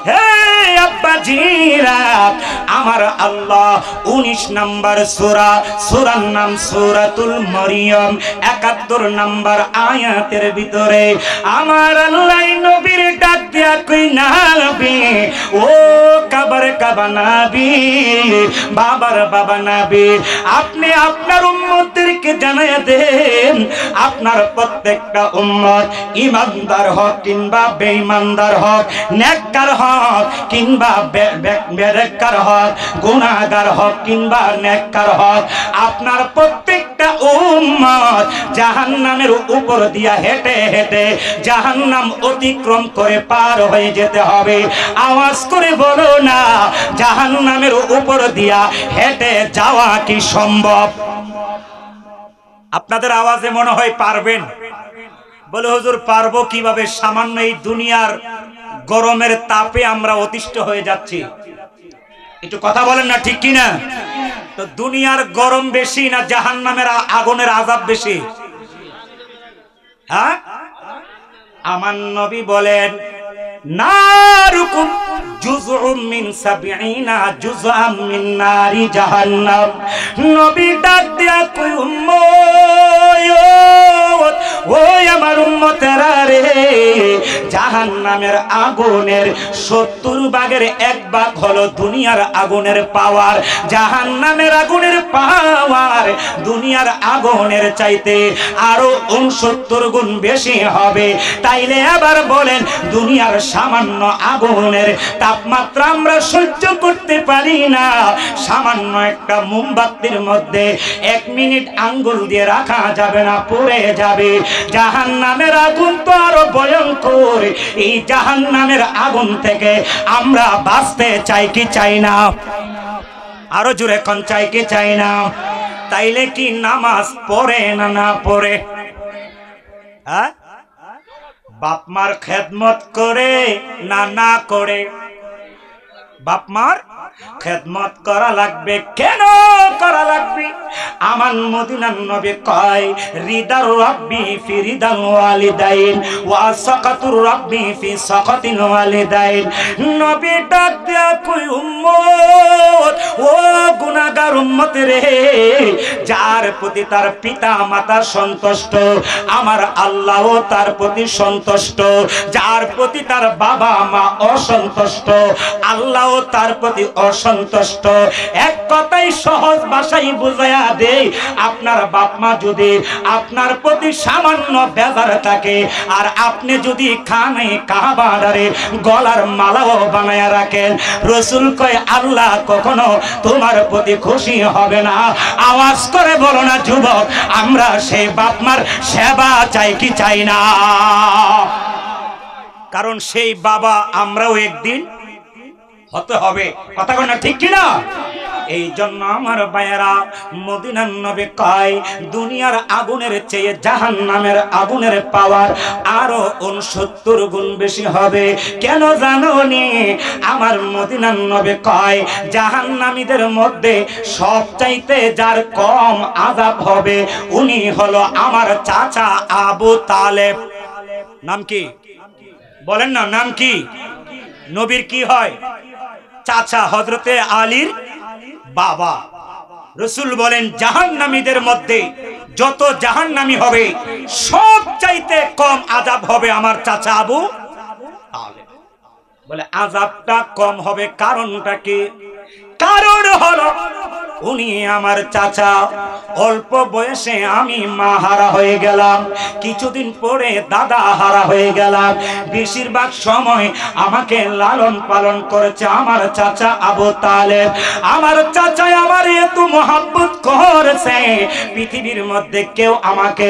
হে আব্বাজিরা, আমার আল্লাহ 19 নম্বর সূরা, সূরার নাম সূরাতুল মরিয়ম, 71 নম্বর আয়াতের ভিতরে আমার আল্লাহ নবীর ডাক দিয়া কই না নবী, ও কাবার কাবা নবী, বাবার বাবা নবী, আপনি আপনার উম্মতদেরকে জানায়া দেন আপনার প্রত্যেকটা উম্মত ঈমানদার হোক কিংবা বেঈমানদার হোক, নেককার হোক কিংবা বেনেককার হোক, গুনাহগার হোক কিংবা নেককার হোক, আপনার প্রত্যেকটা উম্মত জাহান্নামের উপর দিয়া হেঁটে হেঁটে জাহান্নাম অতিক্রম করে পার হয়ে যেতে হবে। আওয়াজ করে বলো না, জাহান্নামের উপর দিয়া হেঁটে যাওয়া কি সম্ভব? আপনাদের আওয়াজে মনে হয় পারবেন। বলে হুজুর পারবো কিভাবে? সামান্য এই দুনিয়ার গরমের তাপে আমরা অতিষ্ঠ হয়ে যাচ্ছি। একটু কথা বলেন না, ঠিক কিনা? তো দুনিয়ার গরম বেশি না জাহান্নামের আগুনের আযাব বেশি? হ্যাঁ, আমার নবী বলেন নারুকুম জুজউম মিন 70 জুজআম মিন নারি জাহান্নাম। নবী ডাক দিয়া কই উম্মত, ও আমার উম্মতেরা রে, জাহান্নামের আগুনের 70 ভাগের 1 ভাগ হলো দুনিয়ার আগুনের পাওয়ার। জাহান্নামের আগুনের পাওয়ার দুনিয়ার আগুনের চাইতে আরো 69 গুণ বেশি হবে। তাইলে আবার বলেন, দুনিয়ার সামান্য আগুনের তাপমাত্রা আমরা সহ্য করতে পারি না। সামান্য একটা মোমবাতির মধ্যে 1 মিনিট আঙ্গুল দিয়ে রাখা যাবে না, পুড়ে যাবে। জাহান্নামের আগুন তো আরো ভয়ঙ্কর। এই জাহান্নামের আগুন থেকে আমরা বাঁচতে চাই কি চাই না? আরো জোরে কোন চাই কি চাই না? তাইলে কি নামাজ পড়ে না না পড়ে? হ্যাঁ, বাপ মার খেদমত করে না না করে? বাপ মার খেদমত করা লাগবে। কেন করা লাগবে? আমার মদিনার নবী কয়, রিদার রাব্বি ফি রিদাল ওয়ালিদাইন ওয়া সাকাতুর রাব্বি ফি সাকাতিল ওয়ালিদাইন। নবী ডাক দিয়া কই উম্মত, ও গুনাহগার উম্মত রে, যার প্রতি তার পিতা মাতা সন্তুষ্ট, আমার আল্লাহও তার প্রতি সন্তুষ্ট। যার প্রতি তার বাবা মা অসন্তুষ্ট, আল্লাহও তার প্রতি অসন্তুষ্ট। এক কথাই সহজ ভাষায় বুঝাইয়া দেই, আপনার বাপ মা যদি আপনার প্রতি সামান্য বেজার থাকে, আর আপনি যদি খানে কাবারে গলার মালাও বানায়া রাখেন, রাসূল কয় আল্লাহ কখনো তোমার প্রতি খুশি হবে না। আওয়াজ করে বলো না যুবক, আমরা সেই বাপ মার সেবা চাই কি চাই না? কারণ সেই বাবা আমরাও একদিন হতে হবে। কথা কয় না, ঠিক কিনা? এই জন্য আমার ভাইয়েরা, মদিনার নবী কয়, দুনিয়ার আগুনের চেয়ে জাহান্নামের আগুনের পাওয়ার আরো 69 গুণ বেশি হবে। কেন জানোনি? আমার মদিনার নবী কয়, জাহান্নামীদের মধ্যে সবচাইতে যার কম আযাব হবে, উনি হলো আমার চাচা আবু তালেব। নাম কি? বলেন না, নাম কি? নবীর কি হয়? চাচা, হযরতে আলীর বাবা। রাসূল বলেন, জাহান্নামীদের মধ্যে যত জাহান্নামী হবে, সব চাইতে কম আযাব হবে আমার চাচা আবু তালেব। বলে আযাবটা কম হবে, কারণটা কি? কারণ হলো উনি আমার চাচা। অল্প বয়সে আমি মা হারা হয়ে গেলাম, কিছুদিন পরে দাদা হারা হয়ে গেলাম। বেশিরভাগ সময় আমাকে লালন পালন করেছে আমার চাচা আবু তালেব। আমার চাচা আমার এত মহব্বত করেছে, পৃথিবীর মধ্যে কেউ আমাকে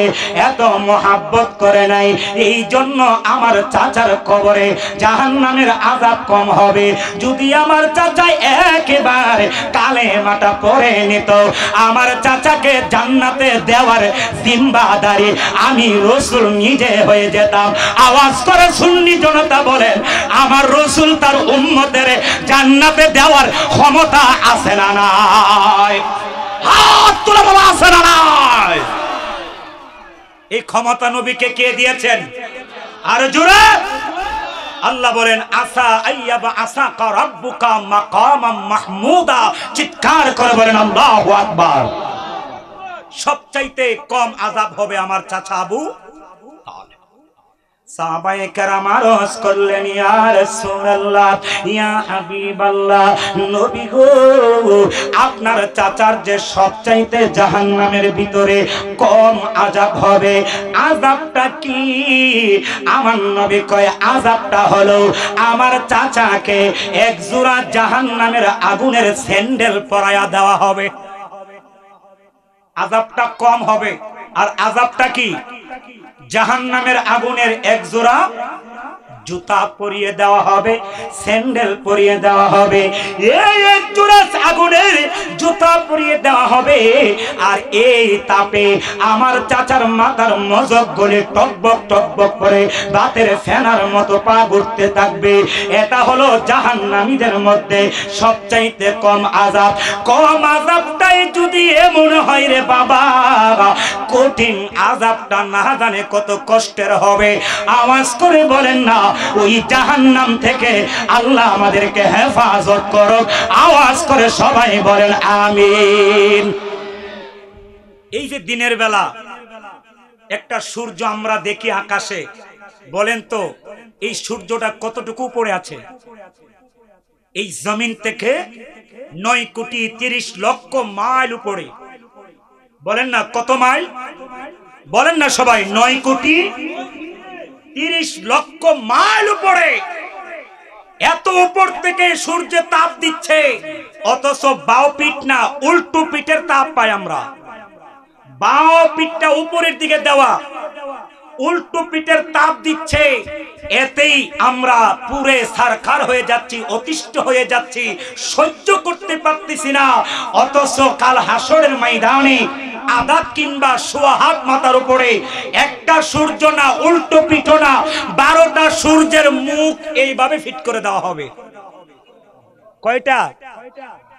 এত মহব্বত করে নাই। এই জন্য আমার চাচার কবরে জাহান্নামের আযাব কম হবে। যদি আমার চাচা একেবারে কালেমাটা পড়ে নিত, আমার চাচাকে জান্নাতে দেওয়ার জিম্মাদারি আমি রাসূল নিজে হয়ে যেতাম। আওয়াজ করে সুন্নি জনতা বলেন, আমার রাসূল তার উম্মতের জান্নাতে দেওয়ার ক্ষমতা আছে না নাই? হাত তুলে বলা আছে না নাই? এই ক্ষমতা নবীকে কে দিয়েছেন? আর জোরে আল্লাহ বলেন আসা আইয়াবা আসাকা রাব্বুকা মাকামাম মাহমুদা, চিৎকার করে বলেন আল্লাহু আকবার। সবচাইতে কম আযাব হবে আমার চাচা আবু তালেব। সাহাবায়ে কেরাম আরজ করলেন ইয়া রাসূলুল্লাহ, ইয়া হাবিবাল্লাহ, নবী গো আপনার চাচার যে সবচাইতে জাহান্নামের ভিতরে কম আযাব হবে, আযাবটা কি? আমার নবী কয় আযাবটা হলো আমার চাচাকে এক জোড়া জাহান্নামের আগুনের স্যান্ডেল পরায়া দেওয়া হবে। আযাবটা কম হবে। আর আযাবটা কি? জাহান্নামের আগুনের এক জোড়া জুতা পরিয়ে দেওয়া হবে, স্যান্ডেল পরিয়ে দেওয়া হবে। এই এক জোড়া আগুনের জুতা পরিয়ে দেওয়া হবে। আর এই তাপে আমার চাচার মাথার মজক গলে টকবক টকবক করে বাতের ফেনার মতো পা ঘুরতে থাকবে। এটা হলো জাহান্নামীদের মধ্যে সবচাইতে কম আযাব। কম আযাবটাই যদি এমন হয় রে বাবা, কঠিন আযাবটা না জানে কত কষ্টের হবে। আওয়াজ করে বলেন না, ওই জাহান্নাম থেকে আল্লাহ আমাদেরকে হেফাজত করুক। আওয়াজ করে সবাই বলেন আমিন। এই যে দিনের বেলা একটা সূর্য আমরা দেখি আকাশে, বলেন তো এই সূর্যটা কতটুকু উপরে আছে? এই জমিন থেকে 9,30,00,000 মাইল উপরে। বলেন না কত মাইল? বলেন না সবাই, 9,30,00,000 মাইল উপরে। এত উপর থেকে সূর্যের তাপ দিচ্ছে, অথচ বাও পিঠ না উল্টো পিঠের তাপ পাই আমরা। বাও পিঠটা উপরের দিকে দেওয়া, উল্টো পিঠের তাপ দিচ্ছে। এতেই আমরা পুরে সারখার হয়ে যাচ্ছি, অতিষ্ঠ হয়ে যাচ্ছি, সহ্য করতে পারতেছি না। অথচ কাল হাসরের ময়দানে আধা কিংবা সোয়া হাত মাথার উপরে একটা সূর্য না, উল্টো পিঠ না, 12টা সূর্যের মুখ এইভাবে ফিট করে দেওয়া হবে। কয়টা?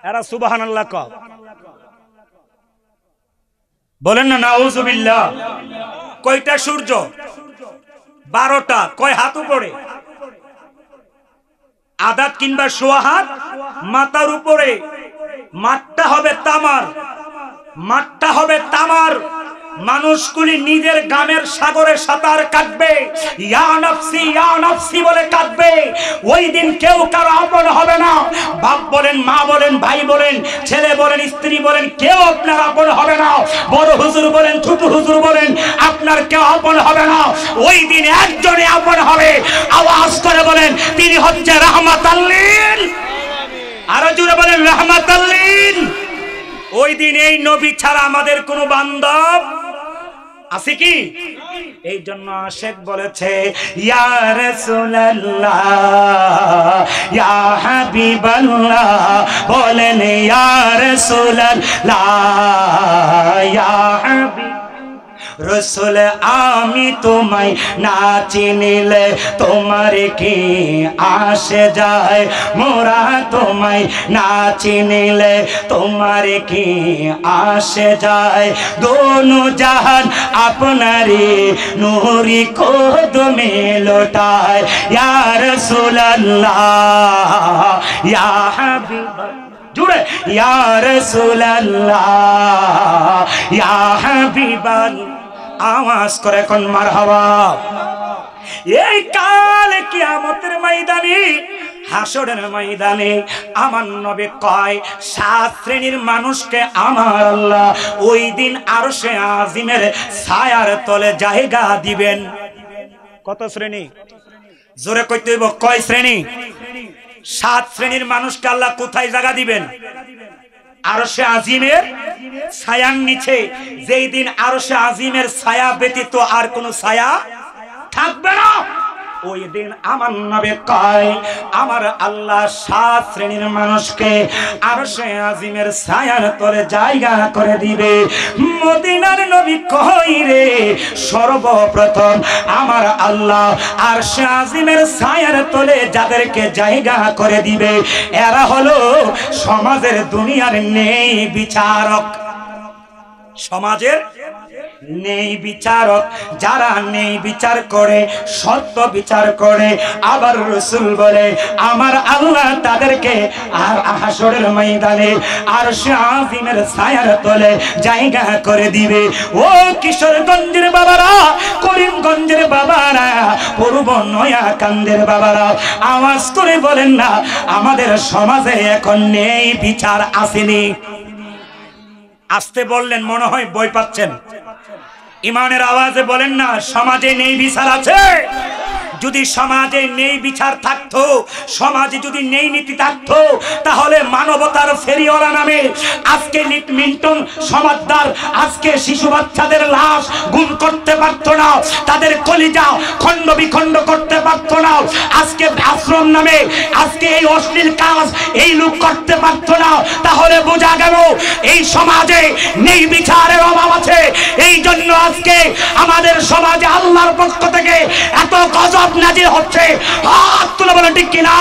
এরা সুবহানাল্লাহ কও। বলেন না নাউজুবিল্লাহ। কয়টা সূর্য? 12টা। কয় হাত উপরে? আধা কিংবা সোয়া হাত মাথার উপরে। মাঠটা হবে তামার, মাঠটা হবে তামার। মানুষগুলি নিজের গ্রামের সাগরে সাঁতার কাটবে, ইয়া নাফসি ইয়া নাফসি বলে কাটবে। ওই দিন কেউ কারো আপন হবে না। বাপ বলেন, মা বলেন, ভাই বলেন, ছেলে বলেন, স্ত্রী বলেন, কেউ আপনার আপন হবে না। বড় হুজুর বলেন, ছোট হুজুর বলেন, আপনার কেউ আপন হবে না। ওই দিন একজনে আপন হবে। আওয়াজ করে বলেন, তিনি হচ্ছে রাহমাতাল লিল। আরো জোরে বলেন রাহমাতাল লিল। ওই দিন এই নবী ছাড়া আমাদের কোনো বান্ধব আছে কি? এই জন্য আশেক বলেছে ইয়া রাসূলুল্লাহ ইয়া হাবিবাল্লাহ, বলেন ইয়া রাসূলুল্লাহ ইয়া হাবিব রসুল, আমি তোমায় না চিনিলে তোমার কি আসে যায়? মোরা তোমায় না চিনিলে তোমার কি আসে যায়? দোনো জাহান আপনারে নূরি কদমে লোটায়। ইয়া রাসূলুল্লাহ ইয়া হাবিব, জুড়ে ইয়া রাসূলুল্লাহ ইয়া হাবিবাল্লাহ। আওয়াজ করে কোন মারহাবা। এই কাল কিয়ামতের ময়দানে, হাসরের ময়দানে আমার নবী কয় 7 শ্রেণীর মানুষকে আমার আল্লাহ ওই দিন আরশে আজিমের ছায়ার তলে জায়গা দিবেন। কত শ্রেণী? জোরে কইতে হইব, কয় শ্রেণী? 7 শ্রেণীর মানুষকে আল্লাহ কোথায় জায়গা দিবেন? আরশে আজিমের ছায়ার নিচে। যেই দিন আরশে আজিমের ছায়া ব্যতীত আর কোনো ছায়া থাকবে না, ওই দিন আমার নবী কয় আমার আল্লাহ 7 শ্রেণীর মানুষকে আরশে আজিমের ছায়ার তলে জায়গা করে দিবে। মদিনার নবী কই রে, সর্বপ্রথম আমার আল্লাহ আরশে আজিমের ছায়ার তলে যাদেরকে জায়গা করে দিবে, এরা হলো সমাজের দুনিয়ার নেই বিচারক। সমাজের নেই বিচারক, যারা নেই বিচার করে, সত্য বিচার করে, আবার রাসূল বলে আমার আল্লাহ তাদেরকে আর হাসরের ময়দানে আরশে আজিমের ছায়ার তলে জায়গা করে দিবে। ও কিশোরগঞ্জের বাবারা, করিমগঞ্জের বাবারা, পূর্ব নয়াকান্দের বাবারা, আওয়াজ করে বলেন না আমাদের সমাজে এখন নেই বিচার আসেনি? আসতে বললেন মনে হয় বই পাচ্ছেন। ইমানের আওয়াজে বলেন না সমাজে নেই বিচার আছে? যদি সমাজে নেই বিচার থাকতো, সমাজে যদি নেই নীতি থাকতো, তাহলে মানবতার ফেরিওয়ালা নামে আজকে মিন্টন সমাজদার আজকে শিশু বাচ্চাদের লাশ গুম করতে পারতো না, তাদের কলিজা খণ্ড বিখণ্ড করতে পারতো না, আজকে আশ্রম নামে আজকে এই অশ্লীল কাজ এই লোক করতে পারতো না। তাহলে বোঝা গেল এই সমাজে নেই বিচারের অভাব আছে। এই জন্য আজকে আমাদের সমাজে আল্লাহর পক্ষ থেকে এত গজব নাজিল হচ্ছে। হাত তুলে বলেন ঠিক কিনা?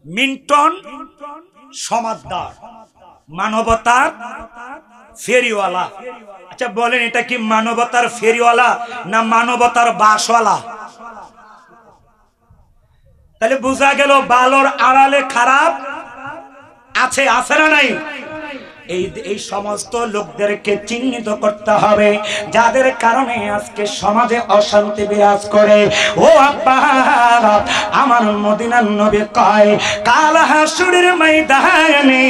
মিন্টন সমাজদার, মানবতার ফেরিওয়ালা। আচ্ছা বলেন এটা কি মানবতার ফেরিওয়ালা না মানবতার বাসওয়ালা? তাহলে বোঝা গেল ভালোর আড়ালে খারাপ আছে, আছে না নাই? এই সমস্ত লোকদেরকে চিহ্নিত করতে হবে যাদের কারণে আজকে সমাজে অশান্তি বিরাজ করে। ও আব্বা আমার মদিনার নবী কয় কাল হাসরের ময়দানে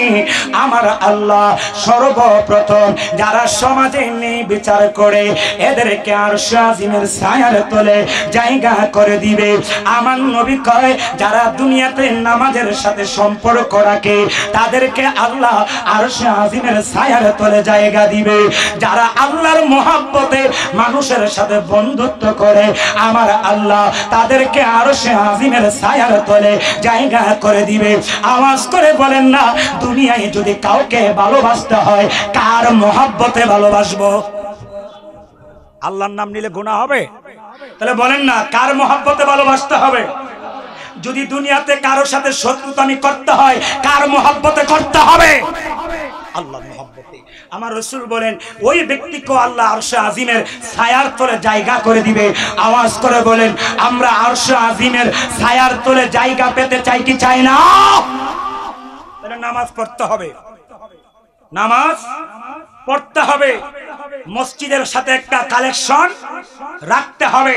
আমার আল্লাহ সর্বপ্রথম যারা সমাজে নেই বিচার করে এদেরকে আরশে আজিমের ছায়ার তলে জায়গা করে দিবে। আমার নবী কয় যারা দুনিয়াতে নামাজের সাথে সম্পর্ক রাখে তাদেরকে আল্লাহ আরশে আজিমের ছায়ার তলে জায়গা দিবে। যারা আল্লাহর মহব্বতে মানুষের সাথে বন্ধুত্ব করে আমার আল্লাহ তাদেরকে আরশে আজিমের ছায়ার তলে জায়গা করে দিবে। আওয়াজ করে বলেন না দুনিয়ায় যদি কাউকে ভালোবাসতে হয় কার মহব্বতে ভালোবাসবো? আল্লাহর নাম নিলে গুনাহ হবে? তাহলে বলেন না কার মহব্বতে ভালোবাসতে হবে? যদি দুনিয়াতে কারোর সাথে শত্রুতামি করতে হয় কার মহব্বতে করতে হবে? আল্লাহর মহব্বতে। আমার রাসূল বলেন ওই ব্যক্তিকে আল্লাহ আরশে আজিমের ছায়ার তলে জায়গা করে দিবে। আওয়াজ করে বলেন আমরা আরশে আজিমের ছায়ার তলে জায়গা পেতে চাই কি চাই না? তাহলে নামাজ পড়তে হবে, নামাজ পড়তে হবে, মসজিদের সাথে একটা কালেকশন রাখতে হবে।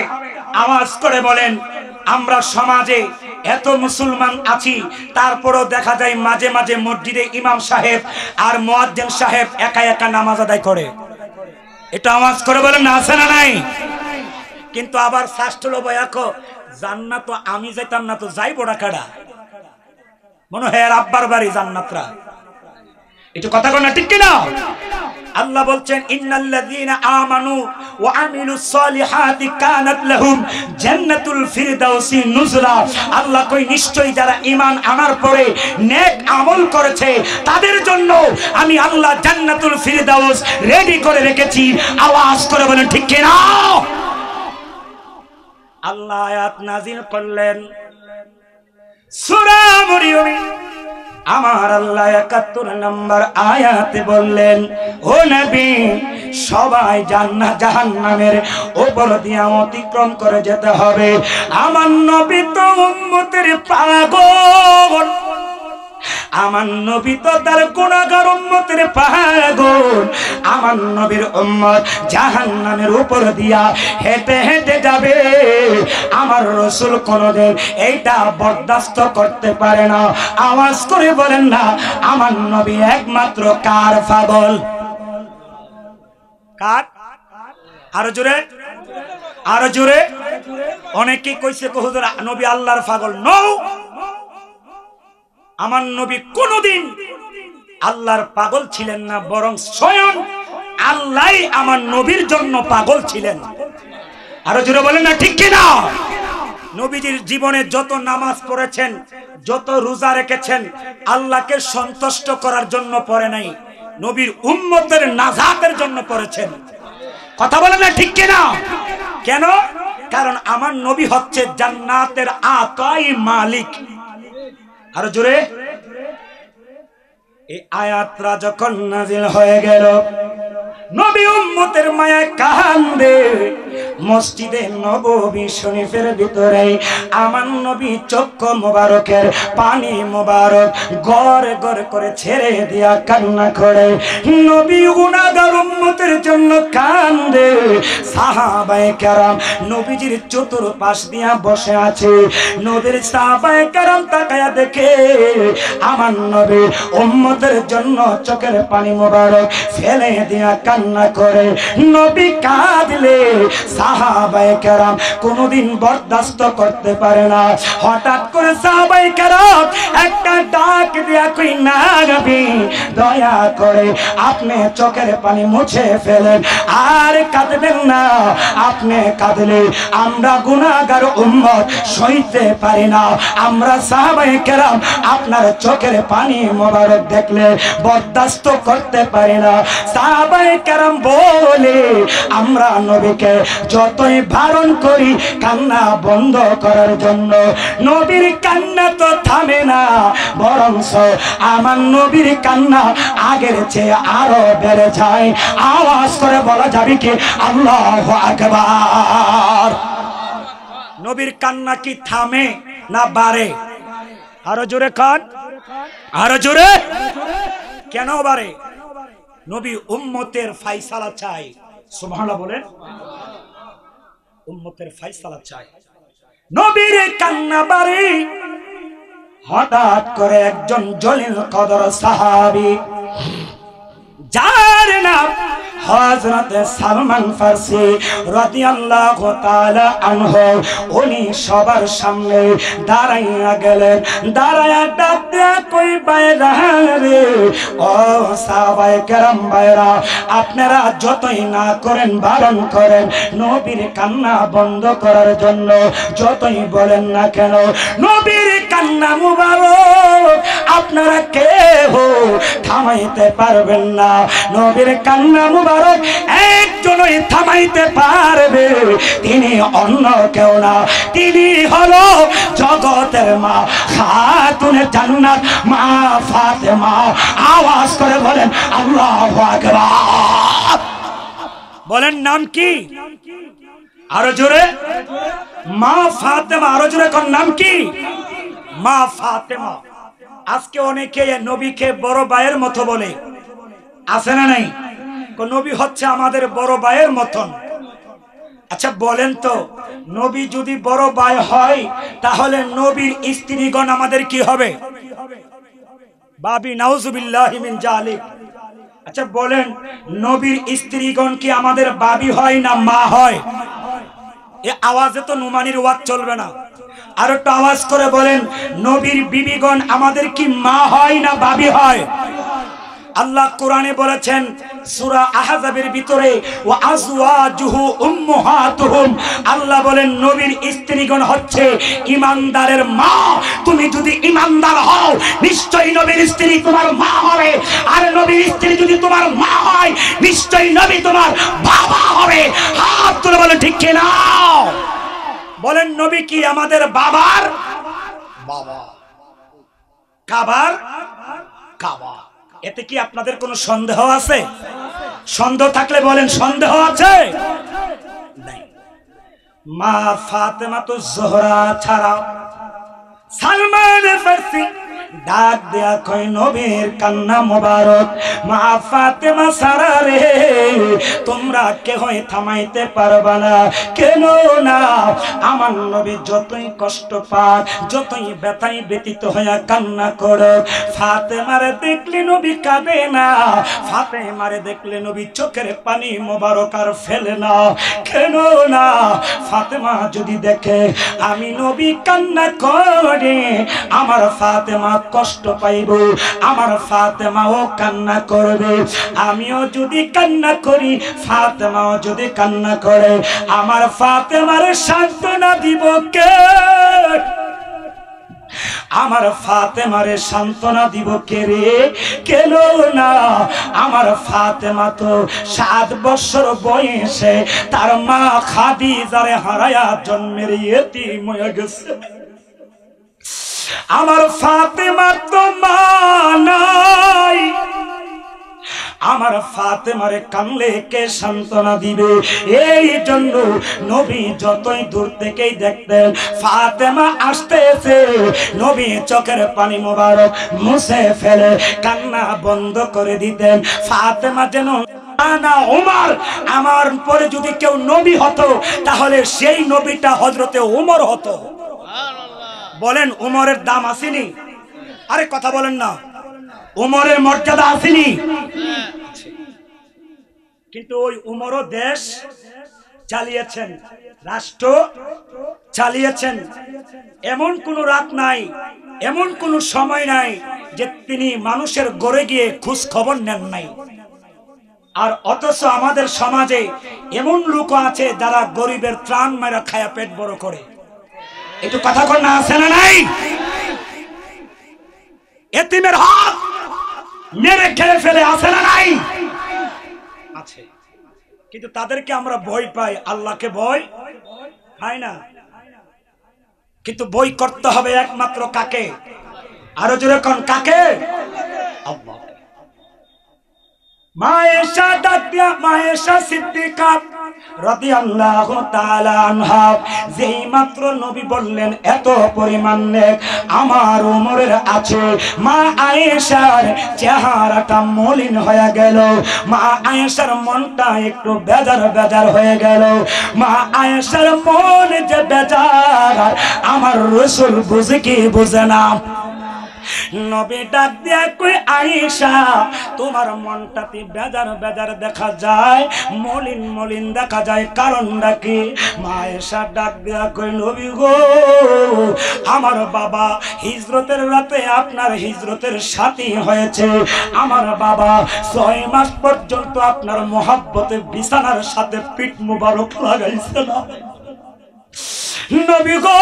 আওয়াজ করে বলেন আমরা সমাজে এত মুসলমান আছি তারপরও দেখা যায় মাঝে মাঝে মসজিদে ইমাম সাহেব আর মুয়াজ্জিন সাহেব একা একা নামাজ আদায় করে। এটা আওয়াজ করে বলেন না আছে না নাই? কিন্তু আবার শাস্ত্র বয়াকো জান্নাত আমি যাইতাম না তো যাইবো না কারা? মনে হয় আর আব্বার বাড়ি জান্নাতরা। এটা কথা কয় না ঠিক কি না? আল্লাহ বলছেন ইন্নাল্লাযীনা আমানু ওয়া আমিলুস সলিহাতি কানাত লাহুম জান্নাতুল ফিরদাউসি নুজুলা। আল্লাহ কই নিশ্চয়ই যারা ঈমান আনার পরে নেক আমল করেছে তাদের জন্য আমি আল্লাহ জান্নাতুল ফিরদাউস রেডি করে রেখেছি। আওয়াজ করে বলেন ঠিক কি না? আল্লাহ আয়াত নাযিল করলেন সূরা মরিয়ম আমার আল্লাহ ৭১ নম্বর আয়াতে বললেন ও নবী সবাই জান্নাত জাহান্নামের উপর দিয়ে অতিক্রম করে যেতে হবে। আমার নবী তো উম্মতের পাগল, আমার নবী তো তার গুনাহগার উম্মতের পাগল। আমার নবীর উম্মত জাহান্নামের উপর দিয়া হেঁটে হেঁটে যাবে। আমার রাসূল কোনদিন এইটা বরদাস্ত করতে পারে না। আওয়াজ করে বলেন না আমার নবী একমাত্র কার পাগল? কার? আরো জোরে, আরো জোরে। অনেকে কইছে হুজুর নবী আল্লাহর পাগল। নো, আমার নবী কোনদিন আল্লাহর পাগল ছিলেন না, বরং স্বয়ং আল্লাহ আমার নবীর জন্য পাগল ছিলেন। আরো জোরে বলেন না ঠিক কি না? নবীজির জীবনে যত নামাজ পড়েছেন, যত রোজা রেখেছেন আল্লাহকে সন্তুষ্ট করার জন্য পড়ে নাই, নবীর উম্মতের নাজাতের জন্য পড়েছেন। কথা বলেন না ঠিক কি না? কেন? কারণ আমার নবী হচ্ছে জান্নাতের আকাই মালিক। আর জোরে, এই আয়াতটা যখন নাজিল হয়ে গেল, নবী উম্মতের মায়ায় কান্দে। মসজিদে নববী শরীফের ভিতরে আমার নবী চক্ষু মোবারকের পানি মোবারক গড় গড় করে ছেড়ে দিয়া কান্না করে। নবী গুনাহগার উম্মতের জন্য কান্দে। সাহাবায়ে কেরাম নবীজির চতুর্পাশ দিয়া বসে আছে। নবীর সাহাবায়ে কেরাম তাকায়া দেখে আমার নবী উম্মতের জন্য চোখের পানি মোবারক ফেলে দিয়া কান্না করে। নবী কাঁদলে সাহাবায়ে কেরাম কোনদিন বরদাস্ত করতে পারে না। হঠাৎ করে সাহাবায়ে কেরাম একটা ডাক দিয়া কই, না নবী দয়া করে আপনি চোখের পানি মুছে ফেলেন, আর কাঁদবেন না। আপনি কাঁদলে আমরা গুনাহগার উম্মত সইতে পারি না। আমরা সাহাবায়ে কেরাম আপনার চোখের পানি মোবারক দেখলে বরদাস্ত করতে পারি না। সাহাবায়ে কেরাম বলে আমরা নবীকে যতই বারণ করি কান্না বন্ধ করার জন্য, নবীর কান্না তো থামে না, বরঞ্চ আমার নবীর কান্না আগের চেয়ে আরো বেড়ে যায়। আওয়াজ করে বলা যাবে কি আল্লাহু আকবার। নবীর কান্না কি থামে না বাড়ে? আরো জোরে কান, আরো জোরে। কেন বাড়ে? নবী উম্মতের ফায়সালা চাই। সুবহানাল্লাহ বলেন। উম্মতের ফায়সালা চাই, নবীর কান্না বাড়ে। হঠাৎ করে একজন জলিল কদর সাহাবী, যার নাম হযরত সালমান ফারসি রাদিয়াল্লাহু তাআলা আনহু, উনি সবার সামনে দাঁড়াইয়া গেলেন। দাঁড়ায়া ডাক দিয়া কই, বাইরা রে, ও সাহাবায়ে কেরাম বাইরা, আপনারা যতই না করেন বারণ করেন নবীর কান্না বন্ধ করার জন্য, যতই বলেন না কেন নবীর কান্না মুবারক আপনারা কেউ থামাইতে পারবেন না। নবীর কান্না মুবারক একজনই থামাইতে পারবে, তিনি অন্য কেউ না, তিনি হলো জগতের মা, খাতুনে জান্নাত মা ফাতেমা। আওয়াজ করে বলেন আল্লাহু আকবার। বলেন নাম কি? আরো জোরে। মা ফাতেমা। আরো জোরে কোন নাম কি? মা ফাতেমা। আজকে অনেকে নবীকে বড় ভাইয়ের মতো বলে, আছে না নাই? নবী হচ্ছে আমাদের বড় ভাইয়ের মতন। আচ্ছা বলেন তো, নবী যদি বড় ভাই হয় তাহলে নবীর স্ত্রীগণ আমাদের কি হবে? বাবি। নাউজুবিল্লাহি মিন জালিক। আচ্ছা বলেন, নবীর স্ত্রীগণ কি আমাদের বাবি হয় না মা হয়? এ আওয়াজে তো নুমানির ওয়াজ চলবে না। আর একটু আওয়াজ করে বলেন, নবীর বিবিগণ আমাদের কি মা হয় না বাবি হয়? আল্লাহ কোরআনে বলেছেন সূরা আহজাবের ভিতরে, ওয়া আজওয়াজুহু উম্মাহাতুহুম, আল্লাহ বলেন নবীর স্ত্রীগণ হচ্ছে ঈমানদারের মা। তুমি যদি ঈমানদার হও নিশ্চয়ই নবীর স্ত্রী তোমার মা হবে, আর নবীর স্ত্রী যদি তোমার মা হয় নিশ্চয়ই নবী তোমার বাবা হবে। হাত তুলে বলেন ঠিক কি না? বলেন নবী কি আমাদের বাবার বাবা? কাবার কাবা। এতে কি আপনাদের কোনো সন্দেহ আছে? সন্দেহ থাকলে বলেন সন্দেহ আছে? মা ফাতেমা তো জোহরা ছাড়া সালমান ফারসি ডাক দেয়া কই, নবীর কান্না মোবারক মা ফাতেমা সারা রে তোমরা কেহই থামাইতে পারবা না। কেন না? আমার নবী যতই কষ্ট পান, যতই ব্যথায় ব্যতীত হইয়া কান্না করো, ফাতেমারে দেখলে নবী কাঁদে না, ফাতেমারে দেখলে নবী চোখের পানি মোবারক আর ফেলে না। কেন না? ফাতেমা যদি দেখে আমি নবী কান্না করে আমার ফাতেমা কষ্ট পাইব, আমার ফাতেমাও কান্না করবে। আমিও যদি কান্না করি, ফাতেমাও যদি কান্না করে, আমার ফাতেমার সান্ত্বনা দিব কে? আমার ফাতেমারে সান্ত্বনা দিব কে রে? কেন না, আমার ফাতেমা তো 7 বছর বয়সে তার মা খাদিজারে হারায়া জন্মের ইতিম হয়ে গেছে। আমার ফাতেমা তো মা নাই, আমার ফাতেমারে কানলে কে সান্ত্বনা দিবে? এই জন্য নবী যতই দূর থেকেই দেখতেন ফাতেমা আসতেছে, নবী চোখের পানি মোবারক মুছে ফেলে কান্না বন্ধ করে দিতেন। ফাতেমা যেন না, ওমর আমার পরে যদি কেউ নবী হতো তাহলে সেই নবীটা হযরতে ওমর হতো। বলেন ওমরের দাম আসেনি? আরে কথা বলেন না, ওমরের মর্যাদা আসেনি? কিন্তু ওই উমরও দেশ চালিয়েছেন, রাষ্ট্র চালিয়েছেন। এমন কোন রাত নাই, এমন কোন সময় নাই যে তিনি মানুষের গড়ে গিয়ে খোঁজ খবর নেন নাই। আর অথচ আমাদের সমাজে এমন লোক আছে যারা গরিবের ত্রাণ মেরা খায়া পেট বড় করে। একটু কথা কর না, আছে না নাই? এতিমের হক মেরে খেয়ে ফেলে, আছে না নাই? আছে। কিন্তু তাদেরকে আমরা ভয় পাই, আল্লাহকে ভয় পাই না। কিন্তু ভয় করতে হবে একমাত্র কাকে? আরো জোরে কোন কাকে? আল্লাহ। মায়েশা দাদিয়া, মায়েশা সিদ্দিকা রাদিয়াল্লাহু তাআলা আনহা যেই মাত্র নবী বললেন এত পরিমাণ নেক আমার ওমরের আছে, মা আয়েশার চেহারাটা মলিন হয়ে গেল, মা আয়েশার মনটা একটু বেজার বেজার হয়ে গেল। মা আয়েশার মন যে বেজার আমার রাসূল বুঝে কি বুঝে না। নবী ডাক দিয়া কই, আয়েশা তোমার মনটাতে বেজার বেজার দেখা যায়, মলিন মলিন দেখা যায়, কারণটা কি? মা আয়েশা ডাক দিয়া কই, নবী গো আমার বাবা হিজরতের রাতে আপনার হিজরতের সাথী হয়েছে, আমার বাবা 6 মাস পর্যন্ত আপনার মোহাব্বতে বিছানার সাথে পিঠ মুবারক লাগাইছে না। নবী গো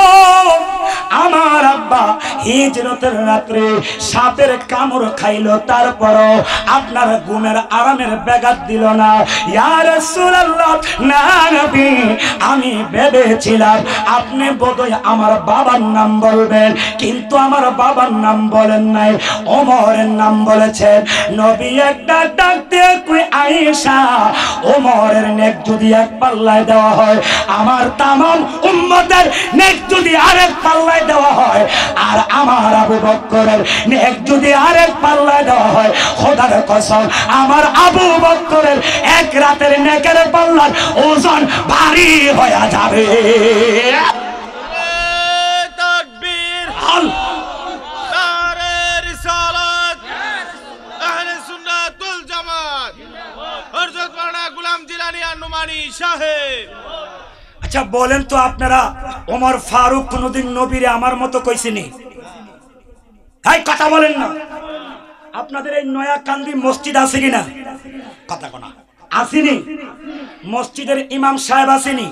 আমার আব্বা হিজরতের রাত্রে সাপের কামড় খাইলো, তারপরও আপনার ঘুমের আরামের ব্যাঘাত দিল না। ইয়া রাসূলুল্লাহ, না নবী আমি ভেবেছিলাম আপনি বোধহয় আমার বাবার নাম বলবেন, কিন্তু আমার বাবার নাম বলেন নাই, ওমরের নাম বলেছেন। নবী একটা ডাক দিয়ে কই, আয়েশা ওমরের নেক যদি এক পাল্লায় দেওয়া হয়, আমার তামাম উম্মতের নেক যদি আরেক পাল্লায় দেওয়া হয়, আর আমার আবু বকরের নেক যদি আরেক পাল্লায় দেওয়া হয়, খোদার কসম আমার আবু বকরের এক রাতের নেকের পাল্লার ওজন ভারী হয়ে যাবে। তাকবীর, নারে রিসালাত, আহলে সুন্নাত ওয়াল জামাত, হযরত মাওলানা গোলাম জিলানী আন-নুমানী সাহেব। আচ্ছা বলেন তো আপনারা, ওমর ফারুক কোনদিন নবীরে আমার মতো কইছেনি? এই কথা বলেন না। আপনাদের এই নয়া কান্দি মসজিদ আছে কিনা? কথা কোনা আসেনি? মসজিদের ইমাম সাহেব আসেনি?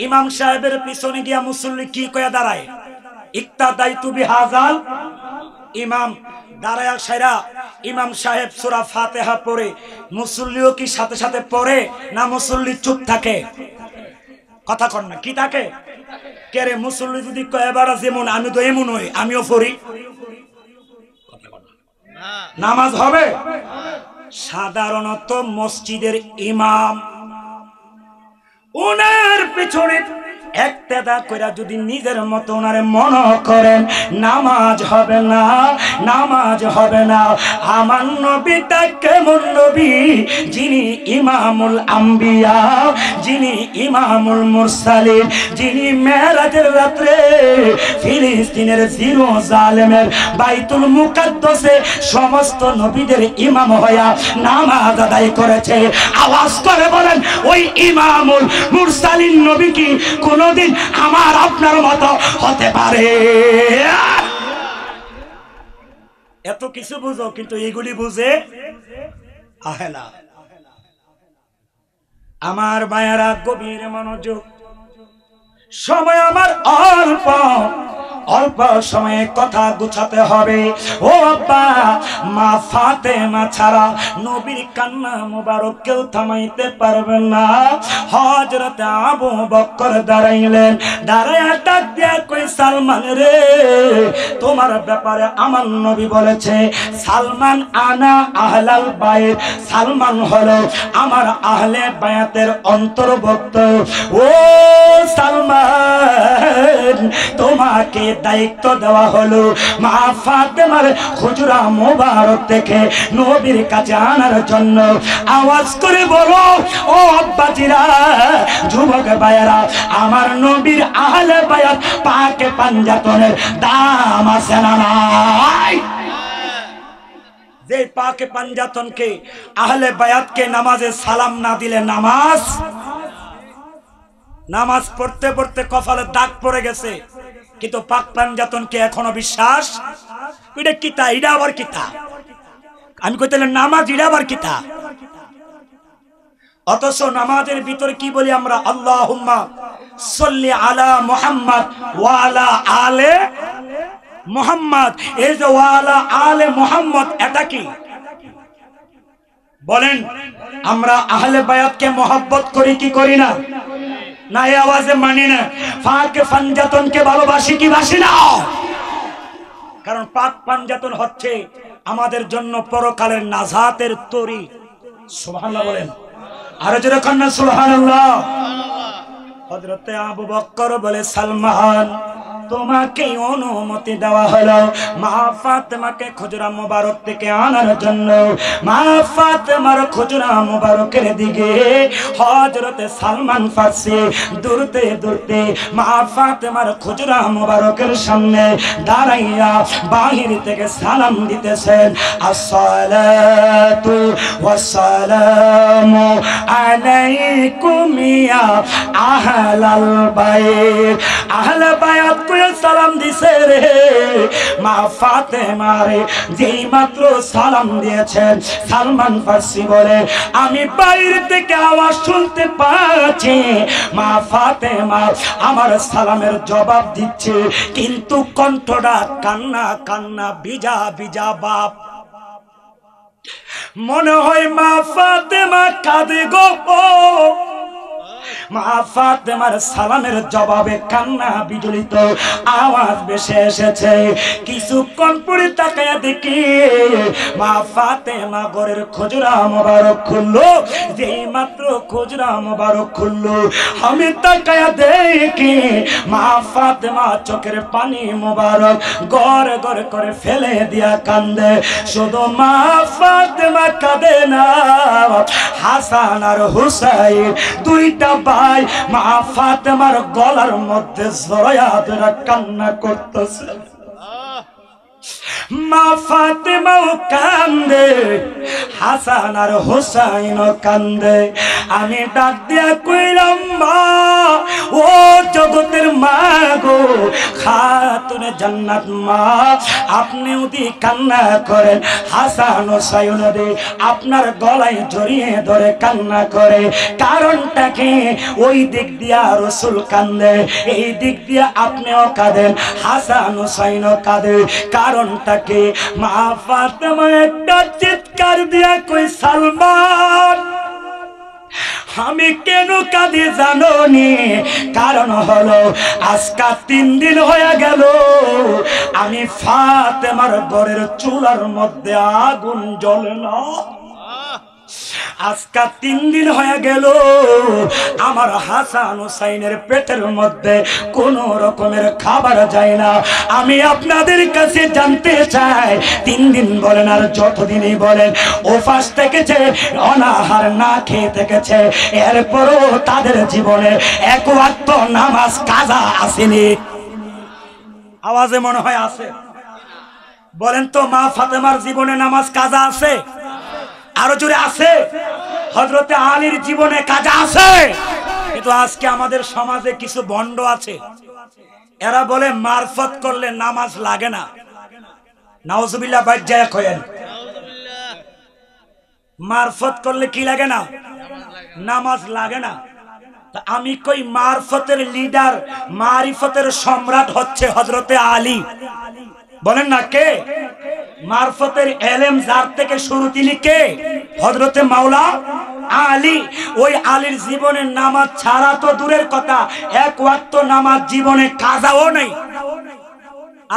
ইমাম সাহেবের পিছনে গিয়া মুসল্লি কি কয়া দাঁড়ায়? ইক্তাদাইতু বিহাজাল ইমাম। দাঁড়ায়া সাইরা ইমাম সাহেব সূরা ফাতিহা পড়ে, মুসল্লিও কি সাথে সাথে পড়ে না মুসল্লি চুপ থাকে? কথা কন না, কি থাকে? কেরে মুসল্লি যদি কয় এবারে যেমন আমি তো এমন হই, আমিও পড়ি, নামাজ হবে? সাধারণত মসজিদের ইমাম ওনার পেছনে একতেদা কইরা যদি নিজের মতো ওনারে মনে করেন, নামাজ হবে না, নামাজ হবে না। আমার নবীটা কেমন নবী? যিনি ইমামুল আম্বিয়া, যিনি ইমামুল মুরসালিন, যিনি মেরাজের রাত্রে ফিলিস্তিনের জেরুজালেমের বাইতুল মুকাদ্দাসে সমস্ত নবীদের ইমাম হইয়া নামাজ আদায় করেছে। আওয়াজ করে বলেন, ওই ইমামুল মুরসালিন নবী কি কোনদিন আমার আপনার মতো হতে পারে? এত কিছু বুঝো কিন্তু এইগুলি বুঝে আহে না। আমার মায়েরা গভীর মনোযোগ, সময় আমার অল্প, অল্প সময়ে কথা গুছাতে হবে। ও আব্বা, মা ফাতেমা ছাড়া নবীর কান্না মোবারক কেউ থামাইতে পারবে না। হযরত আবু বকর দাঁড়াইলেন, দাঁড়ায় ডাক দিয়া কই, সালমান রে, তোমার ব্যাপারে আমার নবী বলেছে, সালমান আনা আহলাল বাইত, সালমান হলো আমার আহলে বায়াতের অন্তর্ভুক্ত। ও সালমান, তোমাকে দায়িত্ব দেওয়া হলো মা ফাতেমার হুজরা মোবারক থেকে নবীর কাছে আনার জন্য। আওয়াজ করে বলো ও আব্বাজিরা, যুবক ভাইয়েরা, আমার নবীর আহলে বায়াত পাকে পাঞ্জাতনের দাম আছে না নাই? যে পাকে পাঞ্জাতনকে আহলে বায়াতকে নামাজে সালাম না দিলে নামাজ পড়তে পড়তে কপালে দাগ পড়ে গেছে, কিন্তু পাক পাঞ্জাতনকে এখনো বিশ্বাস। এটা কিতা, এটা আবার কিতা? আমি কইতে নামাজ এটা আবার কিতা? অথচ নামাজের ভিতরে কি বলি আমরা? আল্লাহুম্মা সাল্লি আলা মুহাম্মদ ওয়া আলা আলে মুহাম্মদ। এই যে ওয়া আলা আলে মুহাম্মদ, এটা কি বলেন? আমরা আহলে বায়াতকে মহব্বত করি কি করি না? না এই আওয়াজে মানি না। পাক পাঞ্জাতনকে ভালোবাসি কি বাসি না? কারণ পাক পাঞ্জাতন হচ্ছে আমাদের জন্য পরকালের নাজাতের তরি। সুবহানাল্লাহ বলেন, আর জোরে কন্যা সুবহানাল্লাহ। হযরত আবু বকর বলে, সালমান, তোমাকে অনুমতি দেওয়া হলো মা ফাতেমাকে খুজরা মোবারক থেকে আনার জন্য। মা ফাতেমার খুজরা মোবারকের দিকে হযরত সালমান ফারসি দূরতে দূরতে মা ফাতেমার খুজরা মোবারকের সামনে দাঁড়াইয়া বাহির থেকে সালাম দিতেছেন, আসসালাতু ওয়াসসালামু আলাইকুম ইয়া আহলাল বাইত। আহলে বায়াত সালাম দিছে রে মা ফাতেমারে। যেই মাত্র সালাম দিয়েছেন, সালমান ফারসি বলে, আমি বাইরে থেকে আওয়াজ শুনতে পাচ্ছি মা ফাতেমা আমার সালামের জবাব দিচ্ছে, কিন্তু কণ্ঠটা কান্না কান্না, ভিজা ভিজা বাপ। মনে হয় মা ফাতেমা কাঁদে গো। মা ফাতেমার সালামের জবাবে কান্না বিজড়িত আওয়াজ ভেসে এসেছে। কিছুক্ষণ পরে তাকায়া দেখি মা ফাতেমা ঘরের খুজরা মোবারক খুললো। যেই মাত্র খুজরা মোবারক খুললো, আমি তাকায়া দেখি মা ফাতেমা চোখের পানি মোবারক গড়ে গড়ে করে ফেলে দিয়া কান্দে। শুধু মা ফাতেমা কাঁদে না, হাসান আর হুসাইন দুইটা ভাই মা ফাতেমার গলার মধ্যে জড়ায়া ধরে কান্না করতেছে। মা ফাতেমাও কান্দে, হাসান আর হুসাইনও কান্দে। আমি ডাক দিয়া কইলাম, মা, ও জগতের মা গো, খাতুনে জান্নাত মা, আপনি যদি কান্না করেন, হাসান হুসাইন রে আপনার গলায় জড়িয়ে ধরে কান্না করে, কারণটা কি? ওই দিক দিয়া রাসূল কান্দে, এই দিক দিয়া আপনিও কাঁদেন, হাসান হুসাইনও কাঁদে, কারণটা কি? মা ফাতেমা একটা চিৎকার দিয়া কই, সালমান, আমি কেন কাঁদি জানো নি? কারণ হলো আজকা 3 দিন হয়ে গেল আমি ফাতেমার ঘরের চুলার মধ্যে আগুন জ্বলে না। আজকা 3 দিন হয়ে গেল আমার হাসান হুসাইনের পেটের মধ্যে কোন রকমের খাবার যায় না। আমি আপনাদের কাছে জানতে চাই, 3 দিন বলেন আর যতদিনই বলেন উপাস থেকেছে, অনাহার না খেয়ে থেকেছে, এরপরও তাদের জীবনে এক ওয়াক্ত নামাজ কাজা আসেনি। আওয়াজে মনে হয় আছে। বলেন তো, মা ফাতেমার জীবনে নামাজ কাজা আছে? আরো জোরে আছে? হযরতে আলীর জীবনে কাজা আছে? কিন্তু আজকে আমাদের সমাজে কিছু ভণ্ড আছে, এরা বলে মারফত করলে নামাজ লাগে না। নাউজুবিল্লাহ, বাজ্জায়া কয়েন। মারফত করলে কি লাগে না? নামাজ লাগে না। আমি কই মারফতের লিডার, মারিফতের সম্রাট হচ্ছে হযরতে আলী। বলেন না কে? মারফতের এলেম যার থেকে শুরু তিনি কে? হযরতে মাওলা আলী। ওই আলীর জীবনে নামাজ ছাড়া তো দূরের কথা, এক ওয়াক্ত নামাজ জীবনে কাজাও নেই।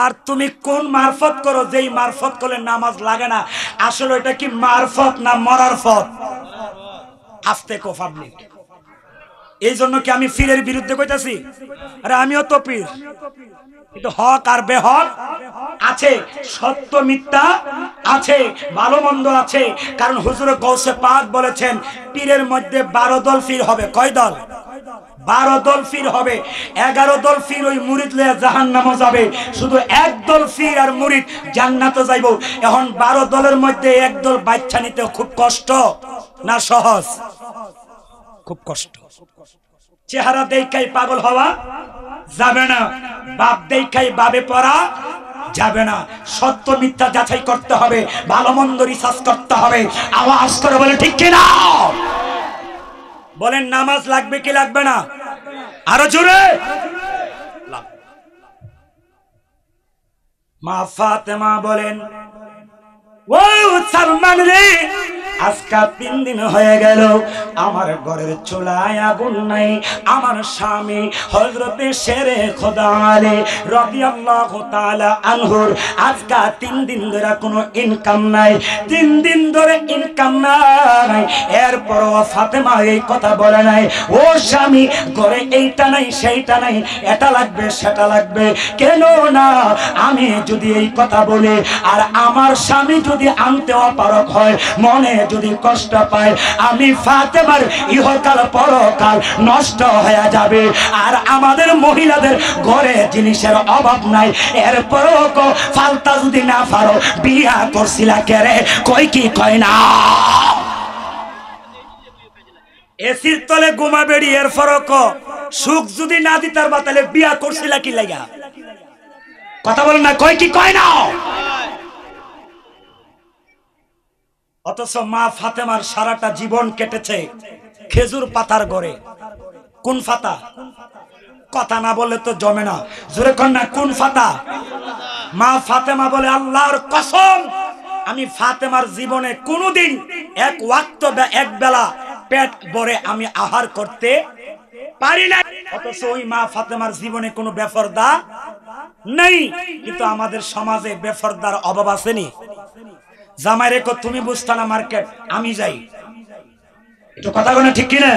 আর তুমি কোন মারফত করো যেই মারফত করলে নামাজ লাগে না? আসলে এটা কি মারফত না মরার ফত? আস্তে কো পাবলিক। এই জন্য কি আমি পীরের বিরুদ্ধে কইতাছি? আরে আমিও তো পীর, কিন্তু হক আর বেহক আছে, সত্য মিথ্যা আছে, ভালো মন্দ আছে। কারণ হুজুর গৌসে পাক বলেছেন পীরের মধ্যে 12 দল পীর হবে। কয় দল? 12 দল পীর হবে। 11 দল পীর ওই মুরিদ লয়ে জাহান্নামে যাবে, শুধু এক দল পীর আর মুরিদ জান্নাতে যাইব। এখন 12 দলের মধ্যে এক দল বাচ্চা নিতে খুব কষ্ট না সহজ? খুব কষ্ট। চেহারা দেখাই পাগল হওয়া যাবে না, বাপ দেখাই বাবে পড়া যাবে না। সত্য মিথ্যা যাচাই করতে হবে, ভালো মন্দ রিসার্চ করতে হবে। আওয়াজ করে বলে ঠিক কিনা? বলেন নামাজ লাগবে কি লাগবে না? আরো জোরে। মা ফাতেমা বলেন, ও সালমান রে, আজকে 3 দিন হয়ে গেল আমার ঘরের চুলায় আগুন নাই। আমার স্বামী হযরতে শেরে খোদা আলী রাদিয়াল্লাহু তাআলা আনহুর আজকে 3 দিন ধরে কোনো ইনকাম নাই। 3 দিন ধরে ইনকাম নাই। এরপরও ফাতেমা এই কথা বলে নাই, ও স্বামী ঘরে এইটা নাই সেইটা নাই, এটা লাগবে সেটা লাগবে। কেন না? আমি যদি এই কথা বলি আর আমার স্বামী যদি আনতে অপারক হয়, মনে যদি কষ্ট পায়, আমি ফাতেমার ইহকাল পরকাল নষ্ট হয়ে যাবে। আর আমাদের মহিলাদের ঘরে জিনিসের অভাব নাই, এরপরও ফালতা যদি না পারো বিয়া করছিলা কেরে? কই কি কয় না? এসির তলে ঘুমা বেড়ি, এরপরও সুখ যদি না দিতার বা তাহলে বিয়া করছিলা কি লাগা? কথা বলেন না, কই কি কয় না? অথচ মা ফাতেমার সারাটা জীবন কেটেছে খেজুর পাতার ঘরে। কোন পাতা? কথা না বললে তো জমে না, জোরে কর না, কোন পাতা? মা ফাতেমা বলে, আল্লাহর কসম আমি ফাতেমার জীবনে কোনোদিন এক ওয়াক্ত বা এক বেলা পেট ভরে আমি আহার করতে পারি না। অথচ ওই মা ফাতেমার জীবনে কোনো বেপরদা নেই। কিন্তু আমাদের সমাজে বেপরদার অভাব আসেনি? জামাই রেখো, তুমি বুঝতা না মার্কেট, আমি যাই। একটু কথা বলে ঠিক কিনা?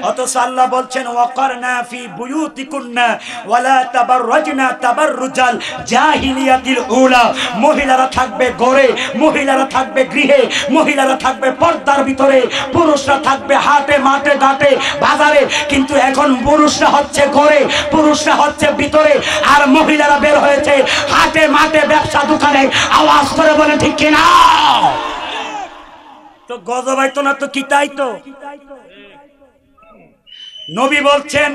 অথচ আল্লাহ বলছেন, ওয়াকারনা ফি বুয়ুতিকুন্না ওয়ালা তাবাররাজনা তাবাররুজাল জাহিলিয়াতিল উলা। মহিলারা থাকবে ঘরে, মহিলারা থাকবে গৃহে, মহিলারা থাকবে পর্দার ভিতরে, পুরুষরা থাকবে হাটে মাঠে ঘাটে বাজারে। কিন্তু এখন পুরুষরা হচ্ছে ঘরে, পুরুষরা হচ্ছে ভিতরে, আর মহিলারা বের হয়েছে হাটে মাঠে ব্যবসা দোকানে। আওয়াজ করে বলে ঠিক কিনা? তো গজবাইতো না তো কি তাই তো? নবী বলছেন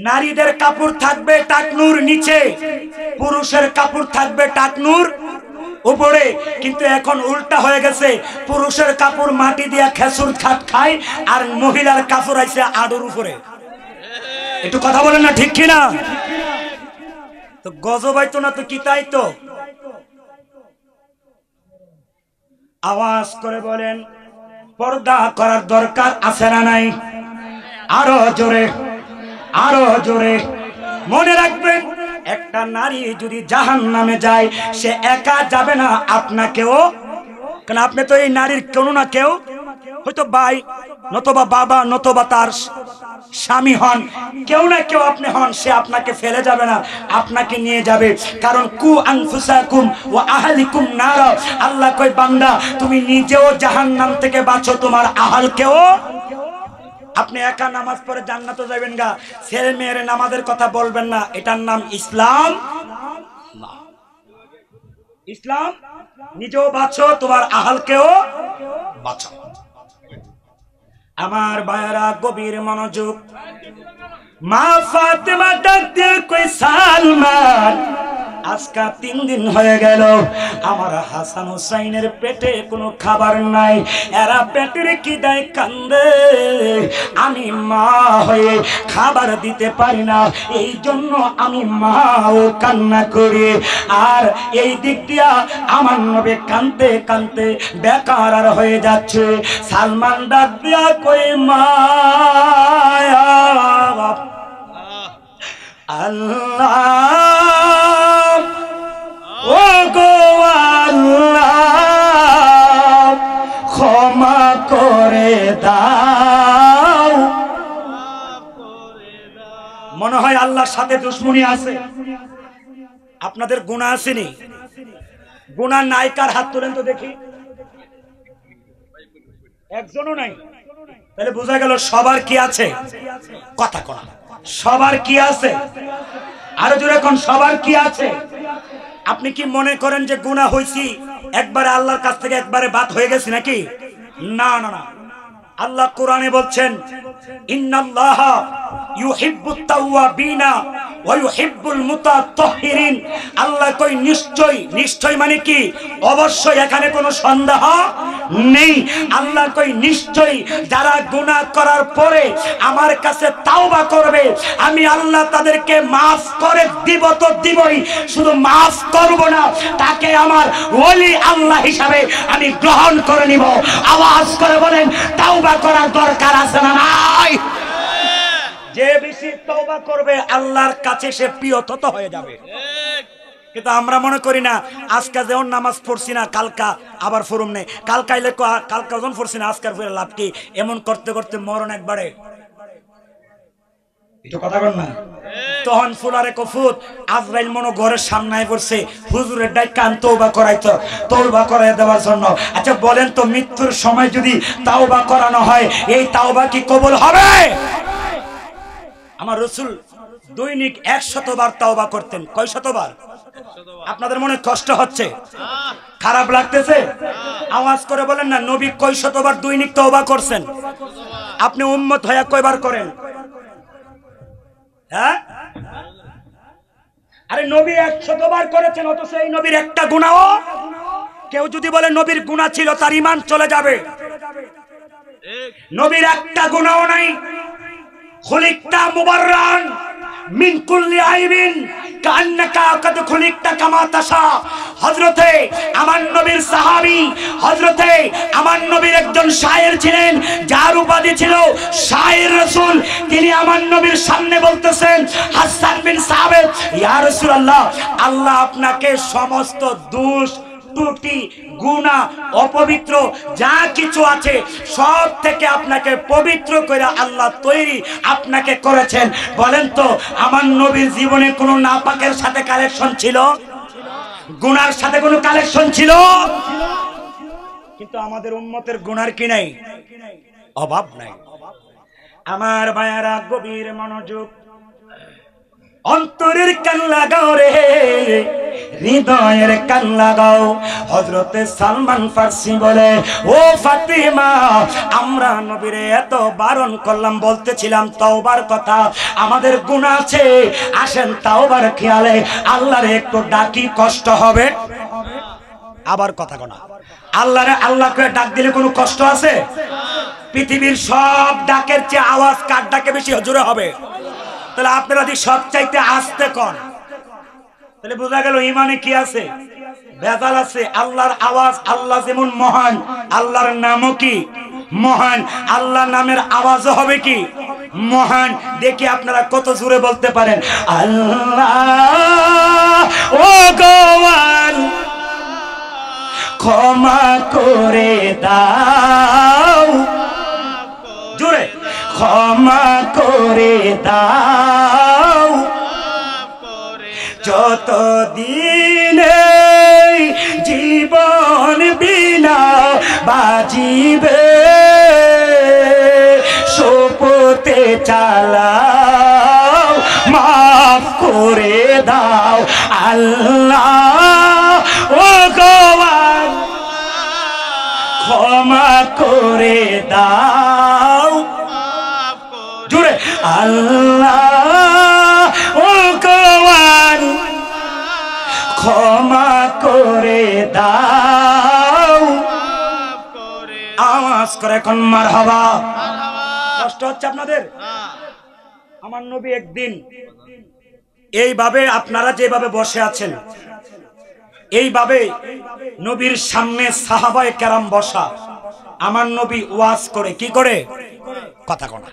নারীদের কাপড় থাকবে টাকনুর নিচে, পুরুষের কাপড় থাকবে টাকনুর উপরে। কিন্তু এখন উল্টা হয়ে গেছে, পুরুষের কাপড় মাটি দিয়া খেসুর খাট খায়, আর মহিলার কাপড় আইছে আডুর উপরে। একটু কথা বলেন না ঠিক কিনা? তো গজবাইতো না তো কি তাই তো? আওয়াজ করে বলেন পর্দা করার দরকার আছে না নাই? আরো জোরে, আরো জোরে। মনে রাখবেন, একটা নারী যদি জাহান্নামে যায়, সে একা যাবে না, আপনাকেও। কারণ আপনি তো এই নারীর কেউ না কেউ, হয়তো ভাই নতবা বাবা নতবা তার স্বামী হন, কেউ না কেউ আপনি হন। সে আপনাকে ফেলে যাবে না, আপনাকে নিয়ে যাবে। কারণ কু আনফুসাকুম ওয়া আহলিকুম নার। আল্লাহ কয় বান্দা তুমি নিজেও জাহান্নাম থেকে বাঁচো, তোমার আহলকেও। আপনি একা নামাজ পড়ে জান্নাতে যাবেন গা, ছেলে মেয়ের নামাজের কথা বলবেন না, এটার নাম ইসলাম না। ইসলাম নিজেও বাঁচো, তোমার আহলকেও বাঁচো। আমার ভাইয়েরা গভীর মনোযোগ। মা ফাতেমা ডাকতে কই সালমান, আজকে 3 দিন হয়ে গেল আমার হাসান হুসাইনের পেটে কোনো খাবার নাই, এরা পেটের খিদায় কান্দে, আমি মা হয়ে খাবার দিতে পারি না, এই জন্য আমি মাও কান্না করি। আর এই দিক দিয়া আমার নবী কাঁদতে কাঁদতে বেকার আর হয়ে যাচ্ছে। সালমান ডাক দিয়া কই মা আল্লাহ ও গো আল্লাহ ক্ষমা করে দাও। মনে হয় আল্লাহর সাথে দুশ্মনী আছে। আপনাদের গুনাহ আসেনি? গুনাহ নাই কার হাত তোলেন তো দেখি। একজনও নাই। তাহলে বোঝা গেল সবার কি আছে? কথা কনা সবার কি আছে? আরো জোরে কোন সবার কি আছে? আপনি কি মনে করেন যে গুনাহ হইছি একবারে আল্লাহর কাছ থেকে একবারে বাদ হয়ে গেছি নাকি? না না না, আল্লাহ কোরআনে বলছেন ইন্নাল্লাহা ইউহিব্বুত তাওয়াবিনা ওয়া ইউহিব্বুল মুতাতাহহিরিন। আল্লাহ কই নিশ্চয়, নিশ্চয় মানে কি? অবশ্যই, এখানে কোনো সন্দেহ নেই। আল্লাহ কই নিশ্চয় যারা গুনাহ করার পরে আমার কাছে তাওবা করবে আমি আল্লাহ তাদেরকে মাফ করে দিব, তো দিবই, শুধু মাফ করব না, তাকে আমার ওলি আল্লাহ হিসাবে আমি গ্রহণ করে নিব। আওয়াজ করে বলেন তাওবা করার দরকার আছে না নাই? যে বেশি তওবা করবে আল্লাহর কাছে সে প্রিয় তত হয়ে যাবে। কিন্তু আমরা মনে করি না, আজকে যেমন নামাজ পড়ছি না কালকা আবার ফরুম নেই, কালকাইলে কালকা যখন পড়ছি না আজকার ফিরে লাভ কি? এমন করতে করতে মরণ একবারে। একটু কথা বল না। তখন ফুলারে কফুত আজরাইল মনো ঘরের সামনে পড়ছে, হুজুরের ডাক কান তওবা করাইতো, তওবা করাই দেওয়ার জন্য। আচ্ছা বলেন তো, মৃত্যুর সময় যদি তাওবা করানো হয় এই তাওবা কি কবুল হবে? আমার রাসূল দৈনিক 100 বার তাওবা করতেন। কয় শতবার? আপনাদের মনে কষ্ট হচ্ছে, খারাপ লাগতেছে? আওয়াজ করে বলেন না, নবী কয় শতবার দৈনিক তাওবা করছেন? আপনি উম্মত হয়ে কয়বার করেন? হ্যাঁ, আরে নবী 100 বার করেছেন, অথচ এই নবীর একটা গুনাহ। কেউ যদি বলে নবীর গুনাহ ছিল তার ঈমান চলে যাবে। নবীর একটা গুনাহ নাই। খুলিকতা মুবাররান মিন কুল্লি আইবিন কান্নাকা কদ খুলিকতা কামা তাশা। হযরতে আমার নবীর সাহাবী, হযরতে আমার নবীর একজন শায়ের ছিলেন যার উপাধি ছিল শায়ের রাসূল। তিনি আমার নবীর সামনে বলতেছেন, হাসান বিন সাবিত, ইয়া রাসূলুল্লাহ, আল্লাহ আপনাকে সমস্ত দোষ ত্রুটি গুনাহ অপবিত্র যা কিছু আছে সব থেকে আপনাকে পবিত্র করে আল্লাহ তৈরি আপনাকে করেছেন। বলেন তো আমার নবীর জীবনে কোনো নাপাকের সাথে কালেকশন ছিল? গুনার সাথে কোনো কালেকশন ছিল? কিন্তু আমাদের উম্মতের গুনার কি নাই? অভাব নাই। আমার ভাইয়ারা গভীর মনোযোগ, অন্তরের কান লাগাও রে, হৃদয়ের কান লাগাও। হযরতে সালমান ফারসি বলে, ও ফাতিমা, আমরা নবীরে এত বারণ করলাম, বলতেছিলাম তওবার কথা, আমাদের গুনাহ আছে, আসেন তওবার খেয়ালে আল্লাহরে একটু ডাকি, কষ্ট হবে। আবার কথা কোনা, আল্লাহরে আল্লাহকে ডাক দিলে কোনো কষ্ট আছে? পৃথিবীর সব ডাকের চেয়ে আওয়াজ কার ডাকে বেশি জোরে হবে? তাহলে আপনারা যদি সব চাইতে আসতে কন, তাহলে বোঝা গেল ইমানে কি আছে? ভেজাল আছে। আল্লাহর আওয়াজ, আল্লাহ যেমন মহান, আল্লাহর নামও কি মহান, আল্লাহর নামের আওয়াজও হবে কি মহান। দেখি আপনারা কত জোরে বলতে পারেন আল্লাহ ও গোয়াল ক্ষমা করে দাও, জোরে ক্ষমা করে দাও, যতদিন জীবন বিনা বাজিবে শপথে চালাও, মাফ করে দাও আল্লাহ ও গোয়াল ক্ষমা করে দাও, জুড়ে আল্লাহ ও গোয়াল ক্ষমা করে দাও। আওয়াজ করে এখন মারহাবা। কষ্ট হচ্ছে আপনাদের? আমার নবী একদিন এইভাবে আপনারা যেভাবে বসে আছেন এইভাবে নবীর সামনে সাহাবায়ে কেরাম বসা, আমার নবী ওয়াজ করে কি করে? কথা কোনা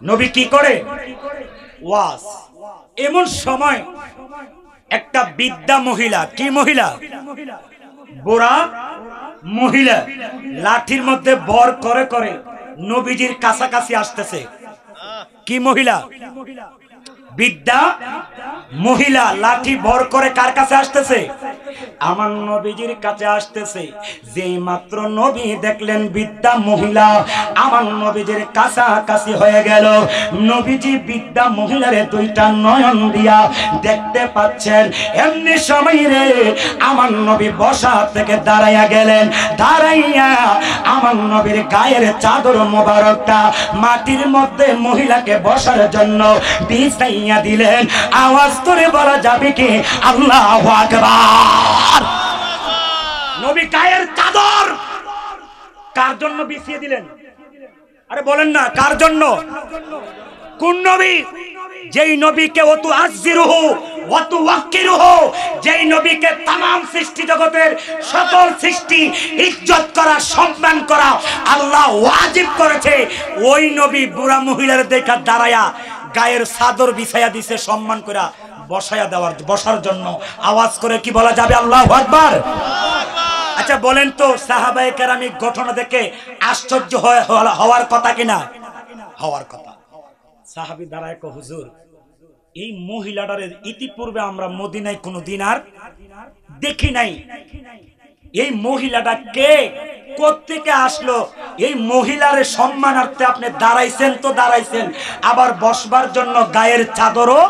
নবী কি করে? ওয়াজ। এমন সময় একটা বৃদ্ধা মহিলা, কি মহিলা? বুড়া মহিলা, লাঠির মধ্যে ভর করে করে নবীজির কাছাকাছি আসতেছে। কি মহিলা? বৃদ্ধা মহিলা লাঠি ভর করে কার কাছে আসতেছে? আমার নবীজির কাছে আসতেছে। যেই মাত্র নবী দেখলেন বৃদ্ধা মহিলা আমার নবীজির কাছাকাছি হয়ে গেল, নবীজি বৃদ্ধা মহিলারে দুইটা নয়ন দিয়া দেখতে পাচ্ছেন। এমনি সময় রে আমার নবী বসা থেকে দাঁড়াইয়া গেলেন। দাঁড়াইয়া আমার নবীর গায়ের চাদর মোবারকটা মাটির মধ্যে মহিলাকে বসার জন্য বিছাইয়া দিলেন। আওয়াজ করে বলা যাবে কি আল্লাহু আকবার? নবী গায়ের চাদর কার জন্য বিছিয়ে দিলেন? আরে বলেন না, কার জন্য? কোন নবী? যেই নবীকে ওতু আজিরুহু ওয়াতু ওয়াক্কিরুহু, যেই নবীকে तमाम সৃষ্টি জগতের সকল সৃষ্টি ইজ্জত করা, সম্মান করা আল্লাহ ওয়াজিব করেছে, ওই নবী বুড়া মহিলার দেখা দাঁড়ায়া গায়ের চাদর বিছাইয়া দিছে সম্মান করে বসায়া দেওয়ার, বসার জন্য। আওয়াজ করে কি বলা যাবে আল্লাহু আকবার? আচ্ছা বলেন তো, সাহাবায়ে কেরামের ঘটনা দেখে আশ্চর্য হওয়ার কথা কিনা? হওয়ার কথা। সাহাবী দাঁড়ায় কো, হুজুর এই মহিলাটার ইতিপূর্বে আমরা মদিনায় কোনোদিন আর দেখি নাই। এই মহিলাটা কে, কোত্থেকে আসলো? এই মহিলার সম্মানার্থে আপনি দাঁড়াইছেন তো দাঁড়াইছেন, আবার বসবার জন্য গায়ের চাদরও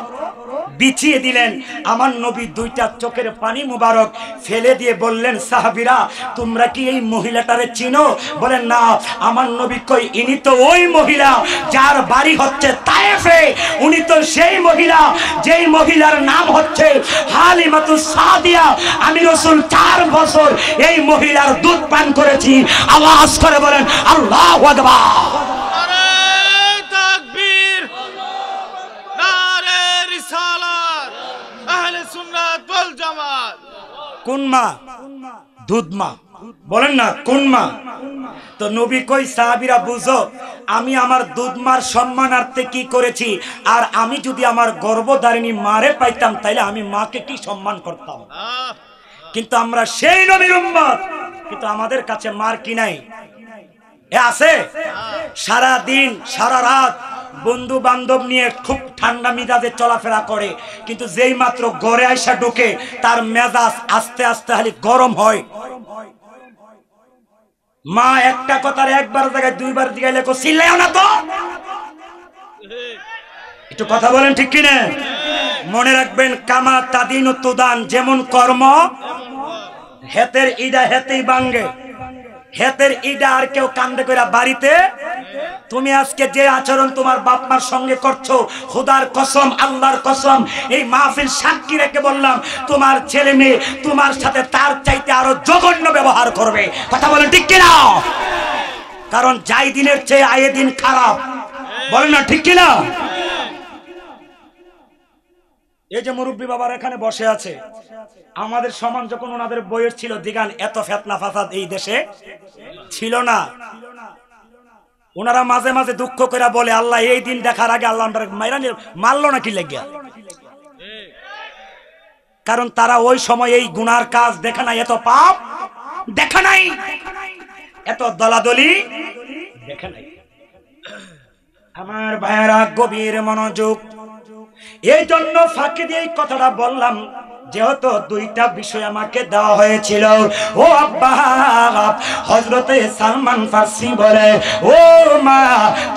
বিছিয়ে দিলেন। আমার নবী দুইটা চোখের পানি মুবারক ফেলে দিয়ে বললেন, সাহাবীরা তোমরা কি এই মহিলাটারে চিনো? বলেন না। আমার নবী কই, ইনি তো ওই মহিলা যার বাড়ি হচ্ছে তায়েফে। উনি তো সেই মহিলা যেই মহিলার নাম হচ্ছে হালিমাতুস সাদিয়া। আমি রাসূল 4 বছর এই মহিলার দুধ পান করেছি। আওয়াজ করে বলেন আল্লাহু আকবার। কোন মা? দুধ মা। বলেন না কোন মা? তো নবী কই, সাহাবীরা বুঝো, আমি আমার দুধ মার সম্মানার্থে কি করেছি, আর আমি যদি আমার গর্ভধারিণী মারে পাইতাম তাইলে আমি মাকে কি সম্মান করতাম। কিন্তু আমরা সেই নবীর উম্মত, কিন্তু আমাদের কাছে মার কি নাই? এ আছে? সারা দিন সারা রাত বন্ধু বান্ধব নিয়ে খুব ঠান্ডা মিজাজে চলাফেরা করে, কিন্তু যেই মাত্র ঘরে আইসা ঢুকে তার মেজাজ আস্তে আস্তে খালি গরম হয়। মা একটা কথার একবার জায়গায় দুইবার জিগাইলে কো চিল্লাইও না তো। একটু কথা বলেন ঠিক কিনা? মনে রাখবেন, কামা তাদিনু তুদান, যেমন কর্ম হেতের ইডা হেতেই ভাঙ্গে। হেতের ইডা আর কেউ কান্দে কইরা বাড়িতে। তুমি আজকে যে আচরণ তোমার বাপ মার সঙ্গে করছো, খোদার কসম, আল্লাহর কসম, এই মাহফিল সাক্ষী রেখে বললাম, তোমার ছেলে মেয়ে তোমার সাথে তার চাইতে আরো জঘন্য ব্যবহার করবে। কথা বলেন ঠিক কিনা? কারণ যাই দিনের চেয়ে আয়ে দিন খারাপ। বলেন না ঠিক কিনা? এই যে মুরব্বী বাবার এখানে বসে আছে, আমাদের সমান যখন ওনাদের বয়স ছিল দিগান, এত ফেতনা ফাসাদ এই দেশে ছিল না। ওনারা মাঝে মাঝে দুঃখ করে বলে, আল্লাহ এই দিন দেখার আগে আল্লাহ মারলো নাকি লেগে। কারণ তারা ওই সময় এই গুনার কাজ দেখে নাই, এত পাপ দেখে নাই, এত দলাদলি দেখে নাই। আমার ভাইয়েরা গভীর মনোযোগ। এই জন্য ফাঁকি দিয়ে এই কথাটা বললাম, যেহেতু দুইটা বিষয় আমাকে দেওয়া হয়েছিল। ও আব্বা, হযরতে সালমান ফারসি বলে, ও মা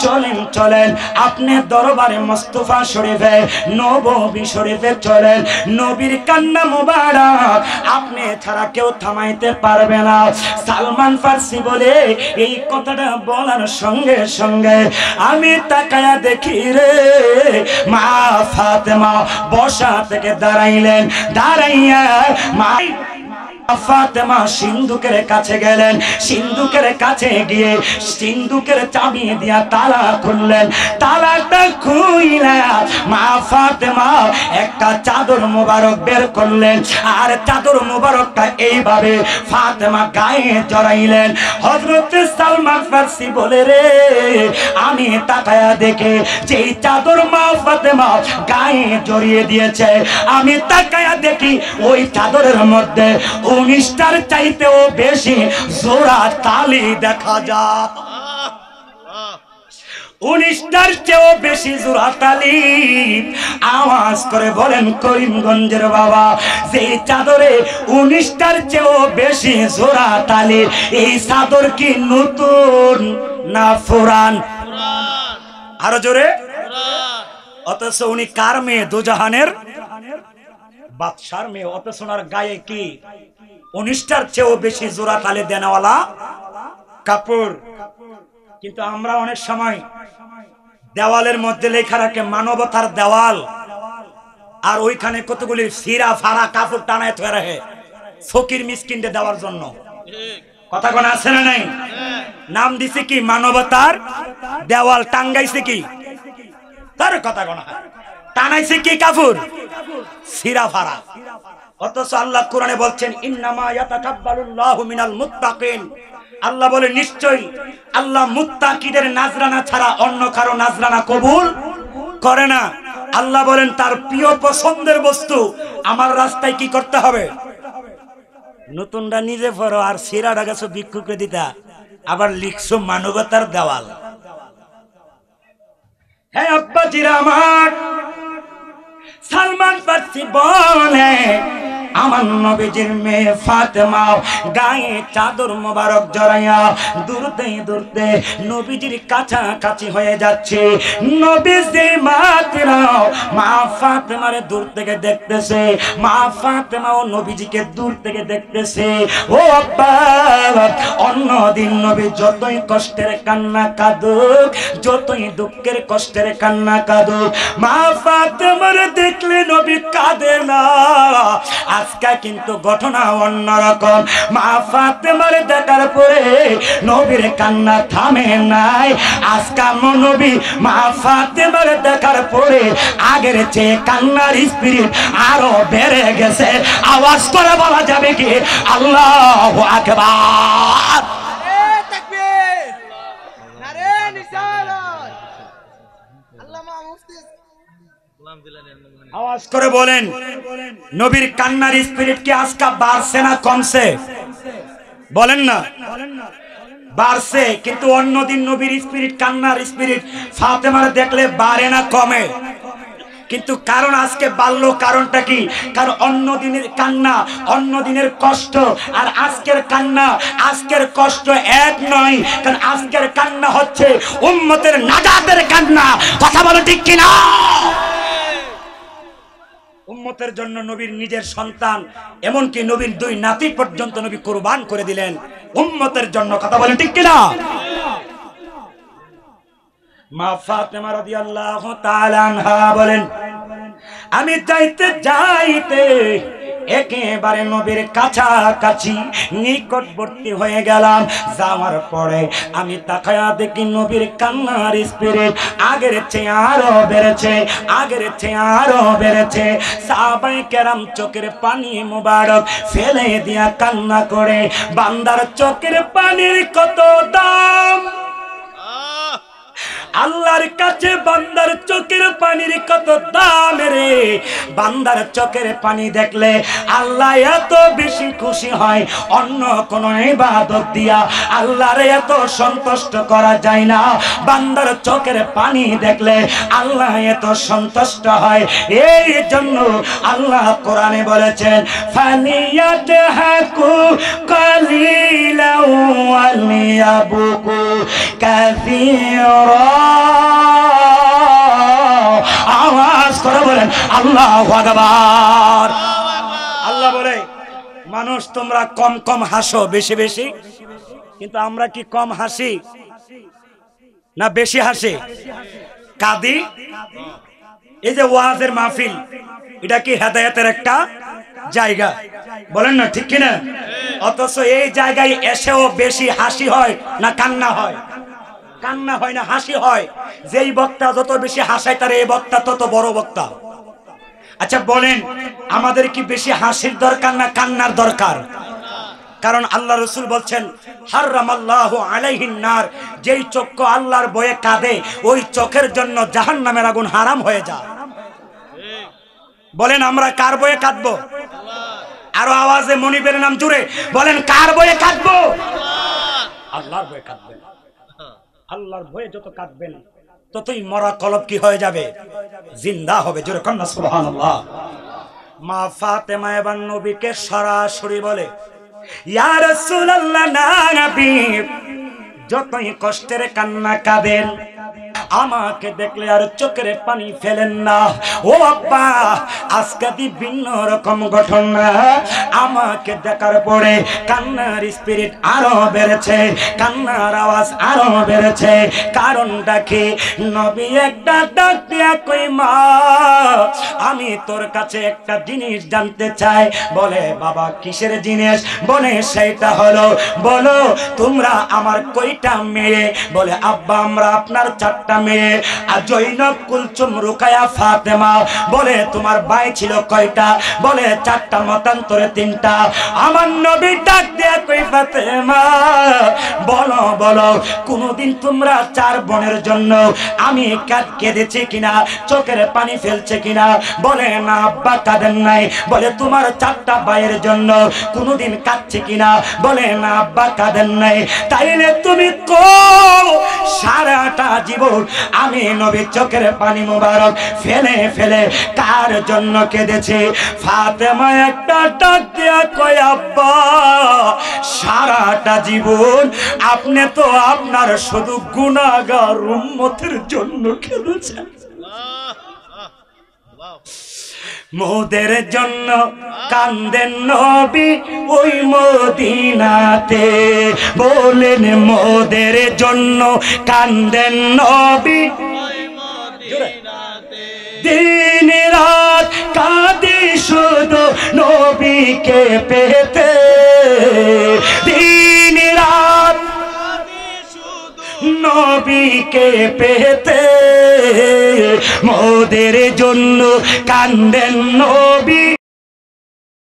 চলেন চলেন আপনি দরবারে মুস্তাফা শরীফে, নববী শরীফে চলেন। নবীর কান্না মুবারক আপনি ছাড়া কেউ থামাইতে পারবে না। সালমান ফারসি বলে, এই কথাটা বলার সঙ্গে সঙ্গে আমি তাকায়া দেখি রে, মা ফাতেমা বসা থেকে দাঁড়াইলেন, দাঁড়াইয়া মা ফাতেমা সিন্ধুকের কাছে গেলেন, সিন্ধুকের কাছে গিয়ে সিন্ধুকের চাবি দিয়া তালা খুললেন, তালাটা খুইলা মা ফাতেমা একটা চাদর মোবারক বের করলেন, আর চাদর মোবারকটা এইভাবে ফাতেমা গায়ে জড়াইলেন। হযরত সালমান ফারসি বলে রে আমি তাকায়া দেখে যে চাদর মা ফাতেমা গায়ে জড়িয়ে দিয়েছে, আমি তাকায়া দেখি ওই চাদরের মধ্যে 19টার চাইতেও বেশি জোড়া তালি দেখা যায়। 19টার চেয়েও বেশি জোড়া তালি। আওয়াজ করে বলেন করিমগঞ্জের বাবা, যে চাদরে 19টার চেয়েও বেশি জোড়া তালি, এই চাদর কি নতুন না পুরান? আরো জোরে। অথচ উনি কার মেয়ে? দোজাহানের বাদশার মেয়ে। অথচ ওনার গায়ে কি 19টার চেয়েও বেশি জোড়া তালি দেনওয়ালা কাপড়। কিন্তু আমরা অনেক সময় দেওয়ালের মধ্যে লেখা রাখে মানবতার দেওয়াল, আর ওইখানে কতগুলি সিরা ফাড়া কাপড় টানায় ধরে রাখে ফকির মিসকিনকে দেওয়ার জন্য। কথা কোন আছে না নাই? নাম দিছে কি মানবতার দেওয়াল, টাঙ্গাইছে কি তার কথা কোন, টানাইছে কি কাপড় সিরা ফাড়া। অথচ আল্লাহ কোরআনে বলছেন ইন্নামা ইয়াতাকাব্বালুল্লাহু মিনাল মুত্তাকিন, আল্লাহ বলে নিশ্চয়ই আল্লাহ মুত্তাকিদের নাজরানা ছাড়া অন্য কারো নাজরানা কবুল করে না। আল্লাহ বলেন তার প্রিয় পছন্দের বস্তু আমার রাস্তায় কি করতে হবে? নতুনটা নিজে পড়ো আর সিরাটা গেছো ভিক্ষুকে দিতা, আবার লিখছো মানবতার দেওয়াল। হ্যাঁ আব্বাজিরা আমার, সালমান ফারসি বলে আমার নবীজির মেয়ে ফাতেমা গায়ে চাদর মোবারক জড়াইয়া দূরতে দূরতে নবীজির কাছাকাছি হয়ে যাচ্ছে। নবীজি মাত্র মা ফাতেমারে দূর থেকে দেখতেছে, মা ফাতেমাও নবীজিকে দূর থেকে দেখতেছে। ও আব্বা, অন্যদিন নবী যতই কষ্টের কান্না কাঁদুক, যতই দুঃখের কষ্টের কান্না কাঁদুক, মা ফাতেমারে দেখলে নবী কাঁদে না। আজকে কিন্তু ঘটনা অন্যরকম। মা ফাতেমার দেখার পরে নবীর কান্না থামে নাই। আজকে নবী মা ফাতেমার দেখার পরে আগের চেয়ে কান্নার স্পিরিট আরো বেড়ে গেছে। আওয়াজ করে বলা যাবে কি আল্লাহু আকবার। আওয়াজ করে বলেন নবীর কান্নার স্পিরিট কি আজকে বাড়ছে না কমছে? বলেন না। বাড়ছে, কিন্তু অন্যদিন নবীর স্পিরিট, কান্নার স্পিরিট ফাতেমার দেখলে বাড়ে না কমে? কিন্তু কারণ আজকে বাড়লো, কারণটা কি? কারণ অন্য দিনের কান্না, অন্য দিনের কষ্ট আর আজকের কান্না, আজকের কষ্ট এক নয়। কারণ আজকের কান্না হচ্ছে উম্মতের নাজাতের কান্না। কথা বলো ঠিক কিনা? উম্মতের জন্য নবীর নিজের সন্তান, এমনকি নবীর 2 নাতি পর্যন্ত নবী কুরবান করে দিলেন উম্মতের জন্য। কথা বলেন ঠিক কিনা? মা ফাতেমা রাদিয়াল্লাহু তাআলা আনহা বলেন আমি যাইতে যাইতে একেবারে নবীর কাছাকাছি নিকটবর্তী হয়ে গেলাম। যাওয়ার পরে আমি তাকায়া দেখি নবীর কান্নার স্পিরিট আগের চেয়ে আরো বেড়েছে, আগের চেয়ে আরো বেড়েছে। সাহাবায়ে কেরাম চোখের পানি মোবারক ফেলে দিয়া কান্না করে, বান্দার চোখের পানির কত দাম! আল্লাহর কাছে বান্দার চোখের পানির কত দাম রে! বান্দার চোখের পানি দেখলে আল্লাহ এত বেশি খুশি হয়, অন্য কোন ইবাদত দিয়া আল্লাহরে এত সন্তুষ্ট করা যায় না। বান্দার চোখের পানি দেখলে আল্লাহ এত সন্তুষ্ট হয়। এই জন্য আল্লাহ কোরআনে বলেছেন ফালিয়াতহাকু কালিলাও ওয়ালিয়াবকু কাসীরা। আওয়াজ করে বলেন আল্লাহু আকবার। আল্লাহ বলে মানুষ তোমরা কম কম হাসো, বেশি বেশি। কিন্তু আমরা কি কম হাসি না বেশি হাসি? কাঁদি এই যে ওয়াজের মাহফিল, এটা কি হেদায়েতের একটা জায়গা? বলেন না ঠিক কিনা? অথচ এই জায়গায় এসেও বেশি হাসি হয় না কান্না হয়? কান্না হয় না হাসি হয়? যেই বক্তা যত বেশি হাসায় তার এই বক্তা তত বড় বক্তা। আচ্ছা বলেন, আমাদের কি বেশি হাসির দরকার না কান্নার দরকার? কারণ আল্লাহ রাসূল বলছেন, হারামাল্লাহু আলাইহিন নার, যেই চক্ষু আল্লাহর ভয়ে কাঁদে ওই চোখের জন্য জাহান্নামের আগুন হারাম হয়ে যায়। বলেন আমরা কার ভয়ে কাঁদবো? আরো আওয়াজে মনিবের নাম জুড়ে বলেন, কার ভয়ে কাঁদবো? আল্লাহর ভয়ে কাঁদবেন। আল্লাহর ভয়ে যত কাঁদবেন ততই মরা কলব কি হয়ে যাবে? জিন্দা হবে। জোরে কন্যা সুবহানাল্লাহ। মা ফাতেমা এবার নবীকে সরাসরি বলে, ইয়া রাসূলুল্লাহ, না নবী, যতই কষ্টের কান্না কাঁদেন আমাকে দেখলে আর চোখের পানি ফেলেন না। ও আব্বা, আজকে ভিন্ন রকম ঘটনা, আমাকে দেখার পরে কান্নার স্পিরিট আরো বেড়েছে, কান্নার আওয়াজ আরো বেড়েছে। কারণটা কি? নবী একটা ডাক দিয়া কই, মা আমি তোর কাছে একটা জিনিস জানতে চাই। বলে, বাবা কিসের জিনিস? বলে, সেইটা হলো, বলো তোমরা আমার কয়টা মেয়ে? বলে, আব্বা আমরা আপনার 4টা মেয়ে, আর জৈনব, কুলসুম, রুকায়া, ফাতেমা। বলে, তোমার ভাই ছিল কয়টা? বলে, 4টা, মতান্তরে 3টা। আমার নবী ডাক দেয়া কই, ফাতেমা বলো বলো, কোনদিন তোমরা 4 বোনের জন্য আমি কেঁদেছি কিনা, চোখের পানি ফেলছে কিনা? বলে, না আব্বা কাঁদেন নাই। বলে, তোমার 4টা ভাইয়ের জন্য কোনদিন কাঁদছে কিনা? বলে, না আব্বা কাঁদেন নাই। তাইলে তুমি সারাটা জীবন আমি নবীর চোখের পানি মোবারক ফেলে ফেলে কার জন্য কেঁদেছে? ফাতেমা একটা ডাক দিয়া কয়, আব্বা সারাটা জীবন আপনি তো আপনার শুধু গুনাহগার উম্মতের জন্য কেঁদেছেন। মোদের জন্য কান্দেন নবী ওই মদিনাতে। বলেন, মোদের জন্য কান্দেন নবী ওই মদিনাতে। দিন রাত কাঁদি শুধু নবীকে পেতে, দিন রাত নবীকে পেতে। মোদের জন্য কান্দেন নবী।